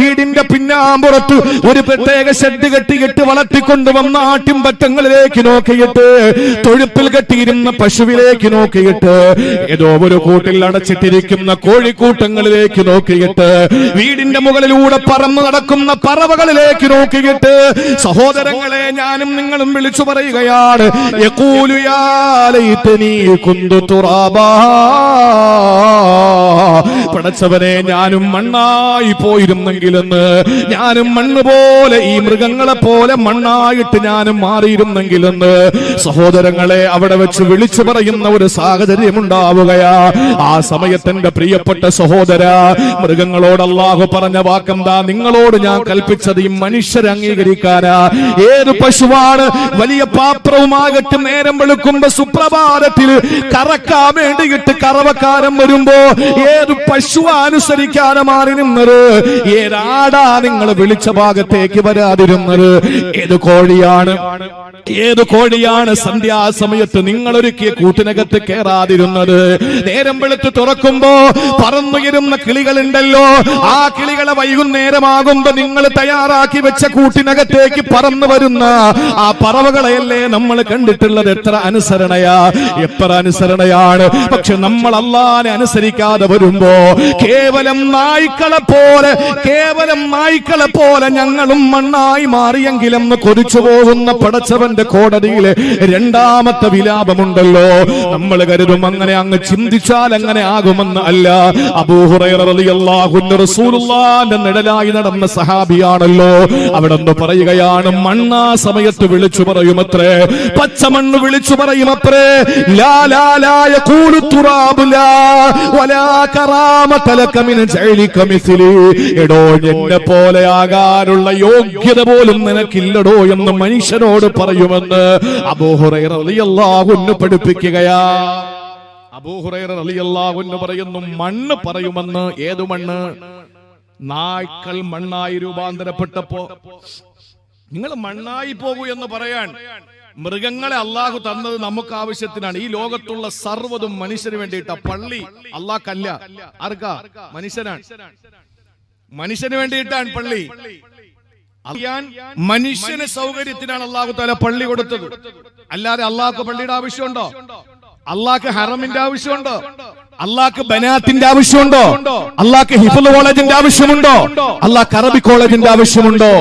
വീടിന്റെ പിന്നാമ്പുറത്ത് ഒരു പ്രത്യേക ഷെഡ് കെട്ടിയിട്ട് വളർത്തിക്കൊണ്ടുവന്ന ആട്ടിൻപറ്റങ്ങളിലേക്ക് നോക്കിയിട്ട്, തൊഴുപ്പിൽ കെട്ടിയിരുന്ന പശുവിലേക്ക് നോക്കിയിട്ട്, ഏതോ ഒരു കൂട്ടിൽ അടച്ചിട്ടിരിക്കുന്ന കോഴിക്കൂട്ടങ്ങളിലേക്ക് നോക്കിയിട്ട്, വീടിന്റെ മുകളിലൂടെ പറന്നു നടക്കുന്ന പറവകളിലേക്ക് നോക്കിയിട്ട്, സഹോദരങ്ങളെ, ഞാനും നിങ്ങളും വിളിച്ചു പറയുകയാണ്, യഖൂലു യാ ലൈതനീ കുന്തു തുറാബാ. പടച്ചവനെ, ഞാനും മണ്ണായി പോയിരുന്നെങ്കിലെന്ന്, ഞാനും മണ്ണ് പോലെ, ഈ മൃഗങ്ങളെ പോലെ മണ്ണായിട്ട് ഞാനും മാറിയിരുന്നെങ്കിലെന്ന് സഹോദരങ്ങളെ അവിടെ വെച്ച് വിളിച്ചു പറയുന്ന ഒരു സാഹചര്യം ഉണ്ടാവുകയാ. ആ സമയത്ത് എന്റെ പ്രിയപ്പെട്ട സഹോദര, മൃഗങ്ങളോട് അല്ലാഹു പറഞ്ഞ വാക്കെന്താ? നിങ്ങളോട് ഞാൻ കൽപ്പിച്ചത് ഈ മനുഷ്യരെ അംഗീകരിക്കാനാ. ഏത് പശുവാണ് വലിയ പാത്രവുമാകട്ടെ നേരം വെളുക്കുമ്പോ സുപ്രഭാതത്തിൽ കറക്കാൻ വേണ്ടിയിട്ട് കറവക്കാരൻ വരുമ്പോ ഏത് പശു അനുസരിക്കാതെ മാറി നിന്നത്? ഏതാടാ നിങ്ങൾ വിളിച്ച ഭാഗത്തേക്ക് വരാതിരുന്നത്? ഏത് കോഴിയാണ്, ഏത് കോഴിയാണ് സന്ധ്യാസമയത്ത് നിങ്ങളൊരുക്കിയ കൂട്ടിനകത്ത് കയറാതിരുന്നത്? നേരം വെളുത്ത് തുറക്കുമ്പോ പറന്നുയരുന്ന കിളികളുണ്ടല്ലോ, ആ കിളികളെ വൈകുന്നേരമാകുമ്പോ നിങ്ങൾ തയ്യാറാക്കി വെച്ച കൂട്ടിനകത്തേക്ക് പറന്നു വരുന്ന ആ പറവകളെയല്ലേ നമ്മൾ കണ്ടിട്ടുള്ളത്? എത്ര അനുസരണയാ, എത്ര അനുസരണയാണ്. പക്ഷെ നമ്മൾ അല്ലാഹുവിനെ അനുസരിക്കാതെ വരുമ്പോ കേവലം നായ്ക്കളെ പോലെ, കേവലം നായ്ക്കളെ പോലെ ഞങ്ങളും മണ്ണായി മാറിയെങ്കിലെന്ന് കൊതിച്ചു പോകുന്ന പടച്ചവന്റെ കോടതിയിലെ രണ്ടാമത്തെ വിലാപമുണ്ടല്ലോ. നമ്മൾ കരുതും അങ്ങനെ അങ്ങ് ചിന്തിച്ചാൽ അങ്ങനെ ആകുമെന്ന്. അല്ല, അബൂ ഹുറൈറ റളിയല്ലാഹു അൻഹു റസൂലുള്ളാഹിന്റെ നിഴലായി നടന്ന സഹാബിയാണല്ലോ. അവിടെ നിന്ന് പറയുകയാണ്, മണ്ണാ സമയത്ത് വിളിച്ചു പറയുമത്രേ, പച്ചമണ്ണ് വിളിച്ചു പറയുമത്രേ, ലാ ലാ ലാ യഖൂലു തുറാബു ലാ വലാ കറാമത ലക മിൻ ജഅലിക മിസ്ലി. എടോ, എന്നെ പോലെ ആകാനുള്ള യോഗ്യത പോലും നിനക്കില്ലടോ എന്ന് മനുഷ്യനോട് പറയുമെന്ന് അബൂ ഹുറൈറ റളിയല്ലാഹു അൻഹു പഠിപ്പിക്കുകയാ. അബൂ ഹുറൈറ റളിയല്ലാഹു അൻഹു പറയുന്നു, മണ്ണ് പറയുമെന്ന്. ഏതു മണ്ണ്? നായ്ക്കൾ മണ്ണായി രൂപാന്തരപ്പെട്ടപ്പോ നിങ്ങൾ മണ്ണായി പോകൂ എന്ന് പറയാൻ. മൃഗങ്ങളെ അള്ളാഹു തന്നത് നമുക്ക് ആവശ്യത്തിനാണ്. ഈ ലോകത്തുള്ള സർവ്വതും മനുഷ്യന് വേണ്ടിയിട്ടാ. പള്ളി അള്ളാഹ്ക്കല്ല, ആർക്കാ? മനുഷ്യനാണ്. മനുഷ്യന് വേണ്ടിയിട്ടാണ് പള്ളി. മനുഷ്യന് സൗകര്യത്തിനാണ് അള്ളാഹു തആല പള്ളി കൊടുത്തത്. അല്ലാതെ അള്ളാഹ്ക്ക് പള്ളിയുടെ ആവശ്യമുണ്ടോ? അള്ളാഹ്ക്ക് ഹറമിന്റെ ആവശ്യമുണ്ടോ? അള്ളാഹ്ക്ക് ബനാത്തിന്റെ ആവശ്യമുണ്ടോ? അള്ളാഹ്ക്ക് ഹിഫ്ള് കോളേജിന്റെ ആവശ്യമുണ്ടോ? അള്ളാഹ്ക്ക് അറബി കോളേജിന്റെ ആവശ്യമുണ്ടോ?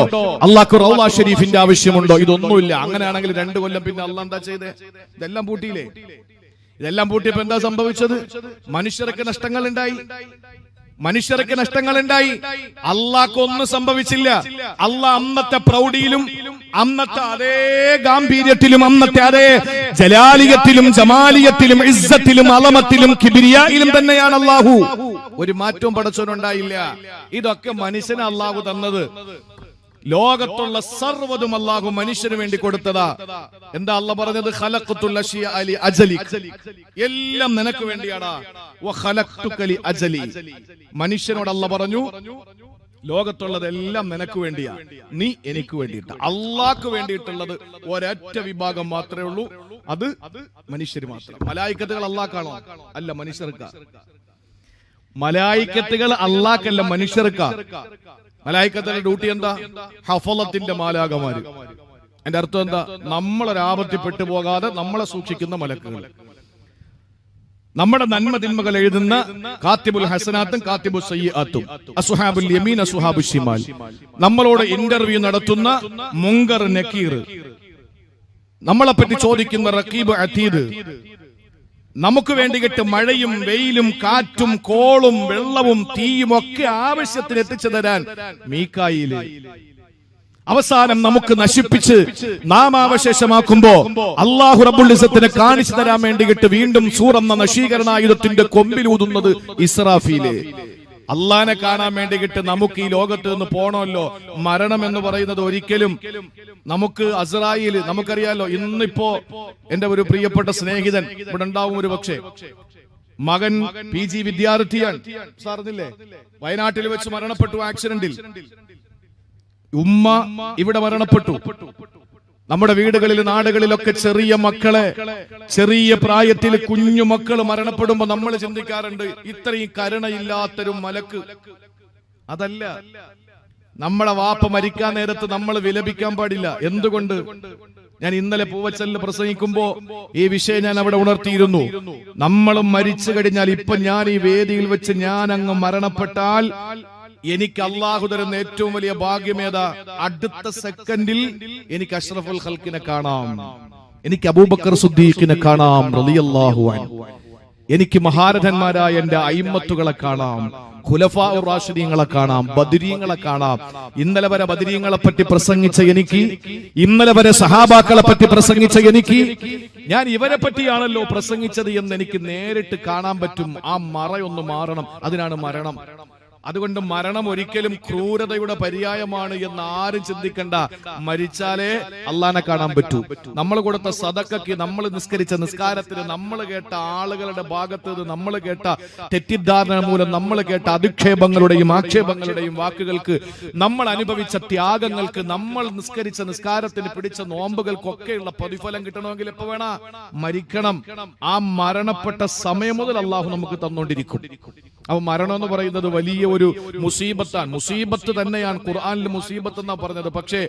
അള്ളാഹ്ക്ക് റൗള ഷരീഫിന്റെ ആവശ്യമുണ്ടോ? ഇതൊന്നുമില്ല. അങ്ങനെയാണെങ്കിൽ 2 കൊല്ലം പിന്നെ അള്ളാഹ് എന്താ ചെയ്തേ? ഇതെല്ലാം പൂട്ടിയില്ലേ? ഇതെല്ലാം പൂട്ടിയപ്പോ എന്താ സംഭവിച്ചത്? മനുഷ്യർക്ക് നഷ്ടങ്ങൾ ഉണ്ടായി. മനുഷ്യർക്ക് നഷ്ടങ്ങൾ ഉണ്ടായി. അള്ളാഹ്ക്ക് ഒന്നും സംഭവിച്ചില്ല. അള്ളാഹ് അന്നത്തെ പ്രൗഢിയിലും അന്നത്തെ അതേ ഗാംഭീര്യത്തിലും അന്നത്തെ അതേ ജലാലിയത്തിലും ജമാലിയത്തിലും ഇസ്സത്തിലും അലമത്തിലും കിബ്രിയായിലും തന്നെയാണ് അള്ളാഹു. ഒരു മാറ്റവും പടച്ചവനുണ്ടായില്ല. ഇതൊക്കെ മനുഷ്യന് അള്ളാഹു തന്നത്. ലോകത്തുള്ള സർവ്വതും അള്ളാഹു മനുഷ്യന് വേണ്ടി കൊടുത്തതാ. എന്താ അള്ളാഹ് പറഞ്ഞത്? ഖലഖതുൽ അശ്യാ ലി അജലിക്. എല്ലാം നിനക്ക് വേണ്ടിയാടാ. വ ഖലഖതുക ലി അജലി. മനുഷ്യനോട് അള്ളാഹ് പറഞ്ഞു, ലോകത്തുള്ളതെല്ലാം നിനക്ക് വേണ്ടിയാ, നീ എനിക്ക് വേണ്ടിയിട്ട്. അള്ളാഹ്ക്ക് വേണ്ടിയിട്ടുള്ളത് ഒരൊറ്റ വിഭാഗം മാത്രമേ ഉള്ളൂ, അത് മനുഷ്യർ മാത്രം. മലായിക്കത്തുകൾ അള്ളാഹ്ക്കാണോ? അല്ല, മനുഷ്യർക്കാ. മലായിക്കത്തുകൾ അള്ളാഹ്ക്കല്ല, മനുഷ്യർക്കാ. മലായിക്കത്തുകളുടെ ഡ്യൂട്ടി എന്താ? ഹഫളത്തിന്റെ മാലാകമാര്. എന്റെ അർത്ഥം എന്താ? നമ്മളൊരാപത്തിൽ പെട്ടുപോകാതെ നമ്മളെ സൂക്ഷിക്കുന്ന മലക്കുകൾ, നമ്മുടെ നന്മ തിന്മകൾ എഴുതുന്ന കാത്തിബുൽ ഹസനാത്തും കാത്തിബുൽ സയ്യിആത്തും, അസ്ഹാബുൽ യമീൻ അസ്ഹാബുൽ ശിമാൽ, നമ്മളോട് ഇന്റർവ്യൂ നടത്തുന്ന മുങ്കർ നക്കീർ, നമ്മളെ പറ്റി ചോദിക്കുന്ന റഖീബ് അതീദ്, നമുക്ക് വേണ്ടിയിട്ട് മഴയും വെയിലും കാറ്റും കോളും വെള്ളവും തീയും ഒക്കെ ആവശ്യത്തിന് എത്തിച്ചു തരാൻ മീകായില്, അവസാനം നമുക്ക് നശിപ്പിച്ച് നാമാവശേഷമാക്കുമ്പോ അല്ലാഹു റബ്ബുൽ ഇസ്സത്തിനെ കാണിച്ചു തരാൻ വേണ്ടിയിട്ട് വീണ്ടും സൂറെന്ന നശീകരണായുധത്തിന്റെ കൊമ്പിലൂതുന്നത് ഇസ്രാഫീല്. അള്ളാനെ കാണാൻ വേണ്ടിയിട്ട് നമുക്ക് ഈ ലോകത്ത് നിന്ന് പോണമല്ലോ. മരണം എന്ന് പറയുന്നത് ഒരിക്കലും നമുക്ക് അസ്രായേല്, നമുക്കറിയാലോ. ഇന്നിപ്പോ എന്റെ ഒരു പ്രിയപ്പെട്ട സ്നേഹിതൻ ഇവിടെ ഉണ്ടാവും, ഒരു പക്ഷേ മകൻ PG വിദ്യാർത്ഥിയാണ്, സാറിന്നില്ലേ, വയനാട്ടിൽ വെച്ച് മരണപ്പെട്ടു ആക്സിഡന്റിൽ. ഉമ്മ ഇവിടെ മരണപ്പെട്ടു. നമ്മുടെ വീടുകളിൽ നാടുകളിലൊക്കെ ചെറിയ മക്കളെ, ചെറിയ പ്രായത്തിൽ കുഞ്ഞു മക്കൾ മരണപ്പെടുമ്പോ നമ്മൾ ചിന്തിക്കാറുണ്ട്, ഇത്രയും കരുണയില്ലാത്തൊരു മലക്ക്. അതല്ല, നമ്മളെ വാപ്പ മരിക്കാൻ നേരത്ത് നമ്മൾ വിലപിക്കാൻ പാടില്ല. എന്തുകൊണ്ട്? ഞാൻ ഇന്നലെ പൂവച്ചലിൽ പ്രസംഗിക്കുമ്പോ ഈ വിഷയം ഞാൻ അവിടെ ഉണർത്തിയിരുന്നു. നമ്മളും മരിച്ചു കഴിഞ്ഞാൽ, ഇപ്പൊ ഞാൻ ഈ വേദിയിൽ വെച്ച് ഞാൻ അങ്ങ് മരണപ്പെട്ടാൽ എനിക്ക് അള്ളാഹു തരുന്ന ഏറ്റവും വലിയ ഭാഗ്യമേതാ? അടുത്ത സെക്കൻഡിൽ എനിക്ക് അഷ്റഫുൽ ഖൽക്കിനെ കാണാം, എനിക്ക് അബൂബക്കർ സിദ്ദീഖിനെ കാണാം റളിയല്ലാഹു അൻഹു, എനിക്ക് മഹാരഥന്മാരായ എന്റെ അയിമ്മത്തുകളെ കാണാം, ഖുലഫാഉർ റാഷിദീങ്ങളെ കാണാം, ബദരീങ്ങളെ കാണാം. ഇന്നലെ വരെ ബദരീങ്ങളെ പറ്റി പ്രസംഗിച്ച എനിക്ക്, ഇന്നലെ വരെ സഹാബാക്കളെ പറ്റി പ്രസംഗിച്ച എനിക്ക്, ഞാൻ ഇവരെ പറ്റിയാണല്ലോ പ്രസംഗിച്ചത് എന്ന് എനിക്ക് നേരിട്ട് കാണാൻ പറ്റും. ആ മറയൊന്ന് മാറണം, അതിനാണ് മരണം. അതുകൊണ്ട് മരണം ഒരിക്കലും ക്രൂരതയുടെ പര്യായമാണ് എന്ന് ആരും ചിന്തിക്കണ്ട. മരിച്ചാലേ അള്ളാനെ കാണാൻ പറ്റൂ. നമ്മൾ കൊടുത്ത സദക്കയ്ക്ക്, നമ്മൾ നിസ്കരിച്ച നിസ്കാരത്തിന്, നമ്മൾ കേട്ട ആളുകളുടെ ഭാഗത്ത് നിന്ന് നമ്മൾ കേട്ട തെറ്റിദ്ധാരണ മൂലം നമ്മൾ കേട്ട അധിക്ഷേപങ്ങളുടെയും ആക്ഷേപങ്ങളുടെയും വാക്കുകൾക്ക്, നമ്മൾ അനുഭവിച്ച ത്യാഗങ്ങൾക്ക്, നമ്മൾ നിസ്കരിച്ച നിസ്കാരത്തിന് പിടിച്ച നോമ്പുകൾക്കൊക്കെയുള്ള പ്രതിഫലം കിട്ടണമെങ്കിൽ എപ്പോ വേണം? മരിക്കണം. ആ മരണപ്പെട്ട സമയം മുതൽ അള്ളാഹു നമുക്ക് തന്നോണ്ടിരിക്കും. അപ്പൊ മരണം എന്ന് പറയുന്നത് വലിയ ഒരു മുസീബത്താണ്. മുസീബത്ത് തന്നെയാണ്. ഖുർആനിൽ മുസീബത്ത് എന്നാ പറഞ്ഞത്. പക്ഷേ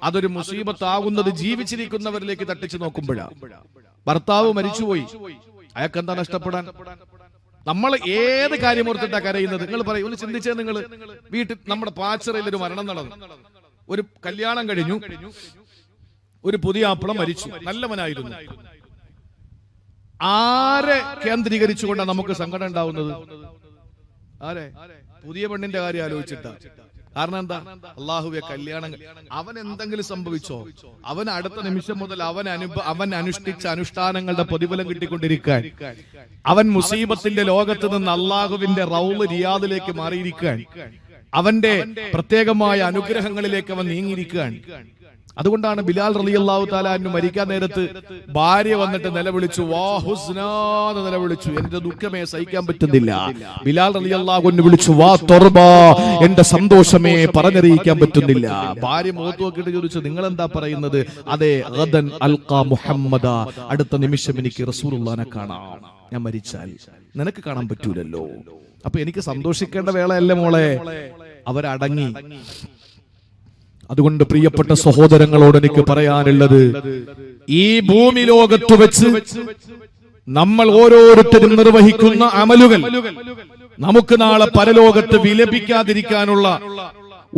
അതൊരു മുസീബത്ത് ആകുന്നത് ജീവിച്ചിരിക്കുന്നവരിലേക്ക് തട്ടിച്ചു നോക്കുമ്പോഴാണ്. ഭർത്താവ് മരിച്ചുപോയി, അയാൾക്ക് എന്താ നഷ്ടപ്പെടാൻ? നമ്മൾ ഏത് കാര്യം ഓർത്തിട്ടാ കരയുന്നത്? നിങ്ങൾ പറയും, ഒന്ന് ചിന്തിച്ചേ. നിങ്ങൾ വീട്ടിൽ, നമ്മുടെ പാച്ചറയിൽ ഒരു മരണം നടന്നു, ഒരു കല്യാണം കഴിഞ്ഞു, ഒരു പുതിയാപ്പിള മരിച്ചു, നല്ലവനായിരുന്നു. ആരെ കേന്ദ്രീകരിച്ചുകൊണ്ടാണ് നമുക്ക് സങ്കടം ഉണ്ടാവുന്നത്? ആരെ? പുതിയ പെണ്ണിന്റെ കാര്യം ആലോചിച്ചിട്ടാ. കാരണം എന്താ? അള്ളാഹുവെ കല്യാണം അവൻ എന്തെങ്കിലും സംഭവിച്ചോ, അവൻ അടുത്ത നിമിഷം മുതൽ അവൻ അനുഷ്ഠിച്ച അനുഷ്ഠാനങ്ങളുടെ പ്രതിഫലം കിട്ടിക്കൊണ്ടിരിക്കാൻ, അവൻ മുസീബത്തിന്റെ ലോകത്ത് നിന്ന് അള്ളാഹുവിന്റെ റൗള് റിയാദിലേക്ക് മാറിയിരിക്കാൻ, അവന്റെ പ്രത്യേകമായ അനുഗ്രഹങ്ങളിലേക്ക് അവൻ നീങ്ങിയിരിക്കാൻ. അതുകൊണ്ടാണ് ബിലാൽ റളിയല്ലാഹു തആല അൻഹു മരിക്കാൻ നേരത്ത് ഭാര്യ വന്നിട്ട് നിലവിളിച്ചു, വാ ഹുസ്നാ എന്ന് നിലവിളിച്ചു. എന്റെ ദുഃഖമേ സഹിക്കാൻ പറ്റുന്നില്ല. ബിലാൽ റളിയല്ലാഹു അൻഹു വിളിച്ചു, വാ തുർബാ, എന്റെ സന്തോഷമേ പറഞ്ഞറിയിക്കാൻ പറ്റുന്നില്ല. ഭാര്യ മുഖത്ത് നോക്കിയിട്ട് ചോദിച്ചു, നിങ്ങൾ എന്താ പറയുന്നത്? അതെ, ഗദൻ അൽഖാ മുഹമ്മദ, അടുത്ത നിമിഷം എനിക്ക് റസൂലുള്ളാഹിനെ കാണാം. ഞാൻ മരിച്ചാൽ നിനക്ക് കാണാൻ പറ്റൂലല്ലോ. അപ്പൊ എനിക്ക് സന്തോഷിക്കേണ്ട വേളയല്ലേ മോളെ. അവരടങ്ങി. അതുകൊണ്ട് പ്രിയപ്പെട്ട സഹോദരങ്ങളോട് എനിക്ക് പറയാനുള്ളത്, ഈ ഭൂമി ലോകത്ത് വെച്ച് നമ്മൾ ഓരോരുത്തരും നിർവഹിക്കുന്ന അമലുകൾ നമുക്ക് നാളെ പരലോകത്ത് വിലപിക്കാതിരിക്കാനുള്ള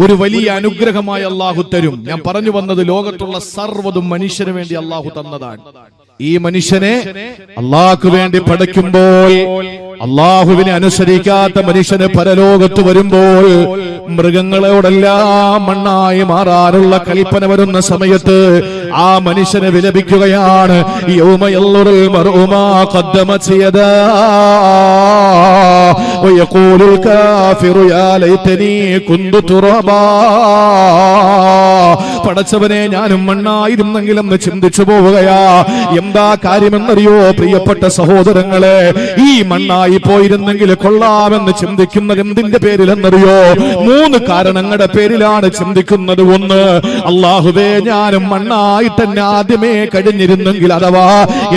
ഒരു വലിയ അനുഗ്രഹമായി അള്ളാഹു തരും. ഞാൻ പറഞ്ഞു വന്നത്, ലോകത്തുള്ള സർവ്വതും മനുഷ്യന് വേണ്ടി അള്ളാഹു തന്നതാണ്. ഈ മനുഷ്യനെ അള്ളാഹ്ക്ക് വേണ്ടി പഠിക്കുമ്പോൾ, അള്ളാഹുവിനെ അനുസരിക്കാത്ത മനുഷ്യന് പരലോകത്ത് വരുമ്പോൾ മൃഗങ്ങളോടെല്ലാം മണ്ണായി മാറാനുള്ള കൽപ്പന വരുന്ന സമയത്ത് ആ മനുഷ്യനെ വിലപിക്കുകയാണ്, യൗമയല്ലുൽ മർഉ മാ ഖദ്ദമത് യദാ വയഖൂലുൽ കാഫിറു യാ ലൈതനി കുന്തു തുറബാ. പടച്ചവനെ, ഞാനും മണ്ണായിരുന്നെങ്കിലും എന്ന് ചിന്തിച്ചു പോവുകയാ. എന്താ കാര്യമെന്നറിയോ പ്രിയപ്പെട്ട സഹോദരങ്ങളെ? ഈ മണ്ണായി പോയിരുന്നെങ്കിൽ കൊള്ളാമെന്ന് ചിന്തിക്കുന്നത് എന്തിന്റെ പേരിലെന്നറിയോ? 3 കാരണങ്ങളുടെ പേരിലാണ് ചിന്തിക്കുന്നത്. ഒന്ന്, അല്ലാഹുവേ, ഞാനും മണ്ണായി തന്നെ ആദ്യമേ കഴിഞ്ഞിരുന്നെങ്കിൽ, അഥവാ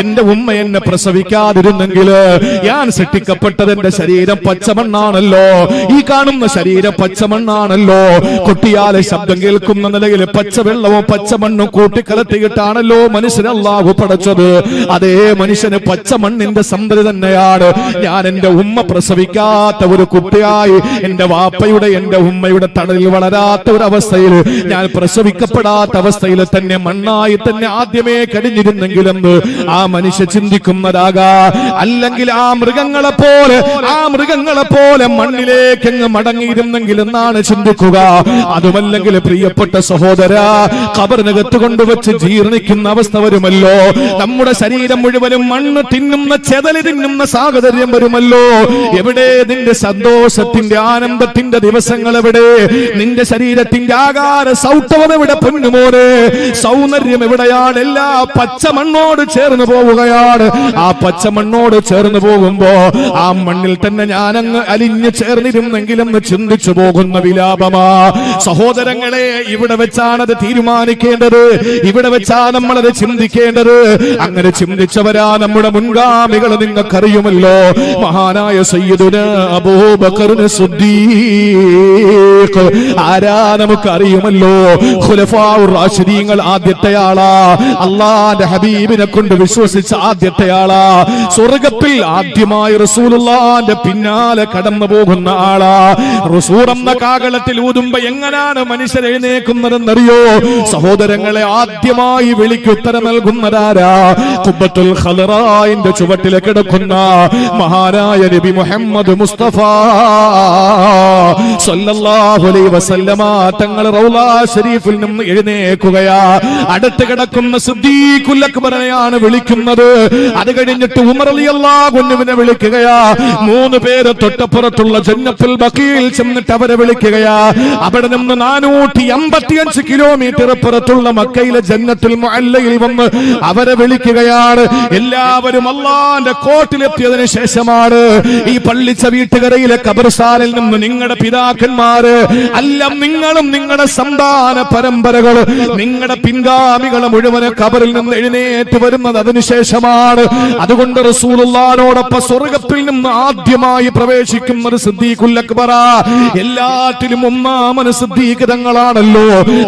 എന്റെ ഉമ്മ എന്നെ പ്രസവിക്കാതിരുന്നെങ്കിൽ, ഞാൻ സൃഷ്ടിക്കപ്പെട്ടത് എന്റെ ശരീരം പച്ചമണ്ണാണല്ലോ, ഈ കാണുന്ന ശരീരം പച്ചമണ്ണാണല്ലോ. കൊട്ടിയാലെ ശബ്ദം കേൾക്കുന്ന നിലയിൽ പച്ചവെള്ളവും പച്ചമണ്ണും കൂട്ടിക്കലർത്തിയിട്ടാണല്ലോ മനുഷ്യനെ അല്ലാഹു പടച്ചത്. അതേ മനുഷ്യന് പച്ചമണ്ണിന്റെ സന്തതി തന്നെയാണ്. ഞാൻ എന്റെ ഉമ്മ പ്രസവിക്കാത്ത ഒരു കുട്ടിയായി, എന്റെ വാപ്പയുടെ എന്റെ ഉമ്മയുടെ തണലിൽ വളരാത്ത ഒരു അവസ്ഥയിൽ, ഞാൻ പ്രസവിക്കപ്പെടാത്ത അവസ്ഥയിൽ തന്നെ മണ്ണായി തന്നെ ആദ്യമേ കഴിഞ്ഞിരുന്നെങ്കിലെന്ന് ആ മനുഷ്യ ചിന്തിക്കുന്നതാകാ. അല്ലെങ്കിൽ ആ മൃഗങ്ങളെ പോലെ മണ്ണിലേക്ക് അങ്ങ് മടങ്ങിയിരുന്നെങ്കിൽ എന്നാണ് ചിന്തിക്കുക. അതുമല്ലെങ്കിൽ പ്രിയപ്പെട്ട സഹോദര, ഖബറിനകത്ത് കൊണ്ടുവച്ച് ജീർണിക്കുന്ന അവസ്ഥ വരുമല്ലോ. നമ്മുടെ ശരീരം മുഴുവനും മണ്ണ് തിന്നുന്ന, ചെതല് തിന്നുന്ന സാഹചര്യം വരുമല്ലോ. എവിടെ നിന്റെ സന്തോഷത്തിന്റെ ആനന്ദത്തിന്റെ ദിവസങ്ങൾ? എവിടെ നിന്റെ ശരീരത്തിന്റെ ആകാര സൗഷ്ഠവം? എവിടെ പൊന്നുമോനെ? സൗന്ദര്യം എവിടെയാണ്? എല്ലാ പച്ചമണ്ണോട് ചേർന്ന് പോവുകയാണ്. ആ പച്ചമണ്ണോട് ചേർന്ന് പോകുമ്പോ ആ മണ്ണിൽ തന്നെ ഞാനങ്ങ് അലിഞ്ഞു ചേർന്നിരുന്നെങ്കിലും ചിന്തിച്ചു പോകുന്ന വിലാപമാ സഹോദരങ്ങളെ. ഇവിടെ വെച്ചാണത് തീരുമാനിക്കേണ്ടത്, ഇവിടെ വെച്ചാ നമ്മളത് ചിന്തിക്കേണ്ടത്. അങ്ങനെ ചിന്തിച്ചവരാ നമ്മുടെ മുൻഗാമികൾ. നിങ്ങൾക്കറിയുമല്ലോ, മഹാനായ സയ്യിദുനാ അബൂബക്കർ സിദ്ദീഖ് ആരാ? നമുക്കറിയുമല്ലോ, ഖുലഫാഉർ റാഷിദീങ്ങൾ ആദ്യത്തെ ആളാ. അല്ലാഹുവിന്റെ ഹബീബിനെ കൊണ്ട് വിശ്വസിച്ച ആദ്യത്തെ ആളാ. സ്വർഗ്ഗത്തിൽ ആദ്യമായി റസൂലുള്ളാഹിന്റെ പിന്നാലെ കടന്നു പോകുന്ന ആളാ. റസൂൽ എന്ന കാകളത്തിൽ ഊതുമ്പോ എങ്ങനെയാണ് മനുഷ്യർ എഴുന്നേക്കുന്നതെന്നറിയോ സഹോദരങ്ങളെ? ആദ്യമായി വിളിക്കുത്തരം നൽകുന്നതാരാ? ഖുബ്ബത്തുൽ ഖലറായിന്റെ ചുവട്ടിൽ കിടക്കുന്ന മഹാനായ നബി മുഹമ്മദ് മുസ്തഫ സല്ലല്ലാഹു അലൈഹി വസല്ലമ തങ്ങൾ റൗളാ ശരീഫിൽ നിന്ന് എഴുന്നേൽക്കുകയാ. അടുത്ത് കിടക്കുന്ന സിദ്ദീഖുൽ അക്ബറിനെയാണ് വിളിക്കുന്നത്. അത് കഴിഞ്ഞിട്ട് ഉമർ റളിയല്ലാഹു അൻഹുവിനെ വിളിക്കുകയാ. 3 പേര് തൊട്ടപ്പുറത്തുള്ള ജന്നത്തുൽ ബഖീൽ ചെന്നിട്ട് അവരെ വിളിക്കുകയാ. അവിടെ നിന്ന് 455 കിലോമീറ്റർ പുറത്തുള്ള മക്കയിലെ ജന്നത്തുൽ മുഅല്ലയിൽ വന്ന് അവരെ വിളിക്കുകയാണ്. എല്ലാവരും അല്ലാഹുവിന്റെ കോട്ടിലെത്തിയതിനു ശേഷമാണ് ഈ പള്ളിച്ച വീട്ടുകരയിലെ ഖബർസ്ഥാനിൽ നിന്ന് നിങ്ങളുടെ പിതാക്കന്മാര്, അല്ല നിങ്ങളും നിങ്ങളുടെ സന്താന പരമ്പരകൾ, നിങ്ങളുടെ പിൻഗാമികൾ മുഴുവൻ ഖബറിൽ നിന്ന് എഴുന്നേറ്റ് വരുന്നത് അതിനുശേഷമാണ്. അതുകൊണ്ട് റസൂലുള്ളാഹിനോടൊപ്പം സ്വർഗ്ഗത്തിൽ നിന്ന് ആദ്യമായി പ്രവേശിക്കുന്നത് സിദ്ദീഖുൽ അക്ബർ. എല്ലാറ്റിലും ഒന്നാമന് സിദ്ദീഖ് തങ്ങളാണല്ലോ.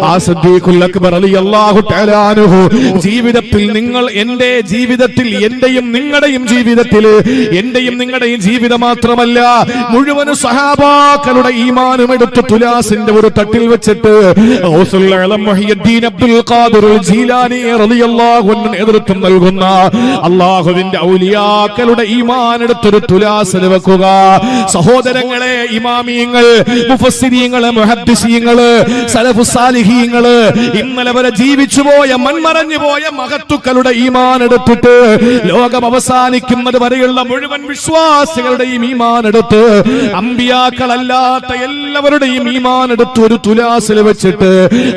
ആ സിദ്ദീഖുൽ അക്ബർ റളിയല്ലാഹു തആല അൻഹു ജീവിതത്തിൽ, നിങ്ങൾ എന്റെ ജീവിതത്തിൽ, എന്റെയും നിങ്ങളുടെയും ജീവിതത്തിൽ, എന്റെയും നിങ്ങളുടെയും ജീവിതം മാത്രമല്ല മുഴുവൻ സഹാബാക്കളുടെ ഈമാനും എടുത്ത് തുലാസിന്റെ ഒരു തട്ടിൽ വെച്ചിട്ട് ഗൗസുൽ ആലം മുഹയ്യിദ്ദീൻ അബ്ദുൽ ഖാദിർ ജീലാനി റളിയല്ലാഹു അൻഹു നേതൃത്വം നൽകുന്ന അല്ലാഹുവിന്റെ ഔലിയാക്കളുടെ ഈമാൻ എടുത്തൊരു തുലാസിൽ വെക്കുക. സഹോദരങ്ങളെ, ഇമാമിയങ്ങൾ, മുഫസ്സിരീങ്ങൾ, മുഹദ്ദിസീങ്ങൾ, സലഫുസ് സാലിഹീങ്ങൾ, ഇന്നലെ വരെ ജീവിച്ചുപോയ മൺമറഞ്ഞു പോയ മഹത്തുക്കളുടെ ഈമാൻ എടുത്തിട്ട് ലോകം അവസാനിക്കുന്നത് വരെയുള്ള മുഴുവൻ വിശ്വാസികളുടെയും ഈമാൻ എടുത്ത് അമ്പിയാക്കളല്ലാത്ത എല്ലാവരുടെയും ഈമാൻ എടുത്ത് ഒരു തുലാസിൽ വെച്ചിട്ട്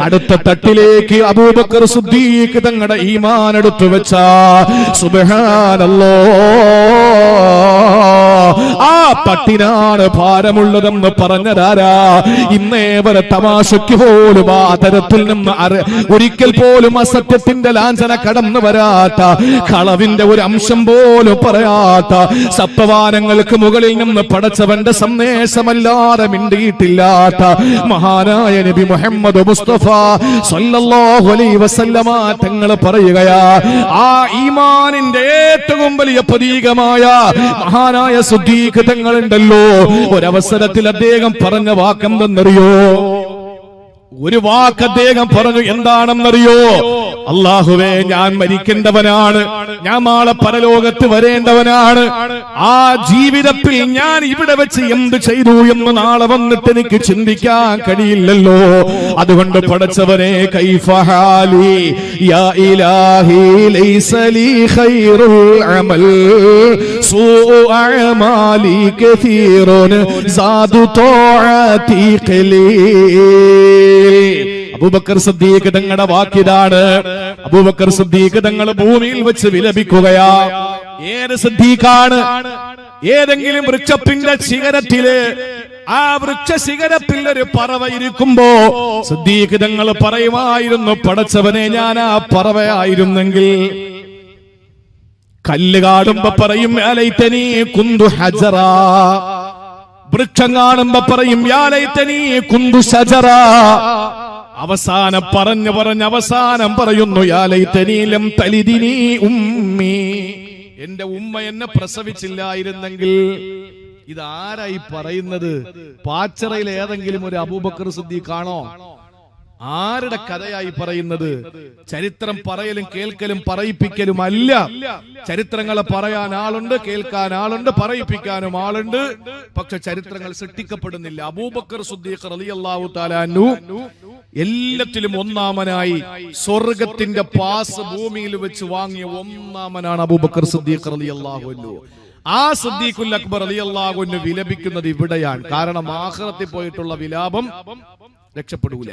അടുത്ത തട്ടിലേക്ക് അബൂബക്കർ സിദ്ദീഖ് തങ്ങളുടെ ഈമാൻ എടുത്തു വെച്ച സുബ്ഹാനല്ലാഹ്, ആ തട്ടിനാണ് ഭാരമുള്ളതെന്ന് പറഞ്ഞതാരാ? ഇന്നേ വരെ തമാശയ്ക്ക് പോലും ആ തരത്തിൽ നിന്ന് ഒരിക്കൽ പോലും അസത്യത്തിന്റെ ലാഞ്ചന കടന്നു വരാത്ത, കളവിന്റെ ഒരു അംശം പോലും പറയാത്ത, സപ്തവാനങ്ങൾക്ക് മുകളിൽ നിന്ന് പടച്ചവന്റെ സന്ദേശമല്ലാതെ മിണ്ടിയിട്ടില്ലാത്ത മഹാനായ നബി മുഹമ്മദ് മുസ്തഫ സല്ലല്ലാഹു അലൈഹി വസല്ലമ തങ്ങൾ പറയുകയാ, ആ ഈമാനിന്റെ ഏറ്റവും വലിയ പ്രതീകമായ മഹാനായ സിദ്ദീഖ് തങ്ങളുണ്ടല്ലോ, ഒരവസരത്തിൽ അദ്ദേഹം പറഞ്ഞ വാക്കെന്തെന്നറിയോ? ഒരു വാക്ക് അദ്ദേഹം പറഞ്ഞു, എന്താണെന്നറിയോ? അല്ലാഹുവേ, ഞാൻ മരിക്കേണ്ടവനാണ്, ഞാൻ നാളെ പരലോകത്ത് വരേണ്ടവനാണ്. ആ ജീവിതത്തിൽ ഞാൻ ഇവിടെ വെച്ച് എന്ത് ചെയ്തു എന്ന് നാളെ വന്നിട്ട് എനിക്ക് ചിന്തിക്കാൻ കഴിയില്ലല്ലോ. അതുകൊണ്ട് പടച്ചവനെ, കൈഫ ഹാലി യാ ഇലാഹി ലൈസ ലീ ഖൈറുൽ അമൽ സൂഉ അഅമാലി കസീറുൻ സാദു തആതി ഖലീൽ. അബൂബക്കർ സിദ്ദീഖ് തങ്ങളുടെ വാക്കിതാണ്. അബൂബക്കർ സിദ്ദീഖ് തങ്ങൾ ഭൂമിയിൽ വെച്ച് വിലപിക്കുകയാ. ഏത് സിദ്ദീഖാണ്? ഏതെങ്കിലും വൃക്ഷത്തിന്റെ ശിഖരത്തില്, ആ വൃക്ഷ ശിഖരത്തിൽ ഒരു പറവ ഇരിക്കുമ്പോ സിദ്ദീഖ് തങ്ങൾ പറയുമായിരുന്നു, പടച്ചവനെ, ഞാൻ ആ പറവയായിരുന്നെങ്കിൽ. കല്ല് കാണുമ്പോ പറയും, യാ ലൈതനീ കുന്തു ഹജറാ. വൃക്ഷം കാണുമ്പോ പറയും, യാ ലൈതനീ കുന്തു ശജറാ. അവസാനം പറഞ്ഞ് അവസാനം പറയുന്നു, യാ ലൈതനീ ലം തലിദിനി ഉമ്മി. എന്റെ ഉമ്മ എന്നെ പ്രസവിച്ചില്ലായിരുന്നെങ്കിൽ. ഇതാരായി പറയുന്നത്? പാച്ചറയിൽ ഏതെങ്കിലും ഒരു അബൂബക്കർ സിദ്ദീഖാണോ? ആരുടെ കഥയായി പറയുന്നത്? ചരിത്രം പറയലും കേൾക്കലും പറയിപ്പിക്കലും അല്ല. ചരിത്രങ്ങളെ പറയാൻ ആളുണ്ട്, കേൾക്കാൻ ആളുണ്ട്, പറയിപ്പിക്കാനും ആളുണ്ട്. പക്ഷെ ചരിത്രങ്ങൾ സൃഷ്ടിക്കപ്പെടുന്നില്ല. അബൂബക്കർ സിദ്ദീഖ് റളിയല്ലാഹു തആല അൻഹു എല്ലാത്തിലും ഒന്നാമനായി, സ്വർഗത്തിന്റെ പാസ് ഭൂമിയിൽ വെച്ച് വാങ്ങിയ ഒന്നാമനാണ് അബൂബക്കർ സിദ്ദീഖ് റളിയല്ലാഹു അൻഹു. ആ സിദ്ദീഖുൽ അക്ബർ റളിയല്ലാഹു അൻഹു വിലപിക്കുന്നത് ഇവിടെയാണ്. കാരണം ആഖിറത്തിൽ പോയിട്ടുള്ള വിലാപം രക്ഷപ്പെടൂല.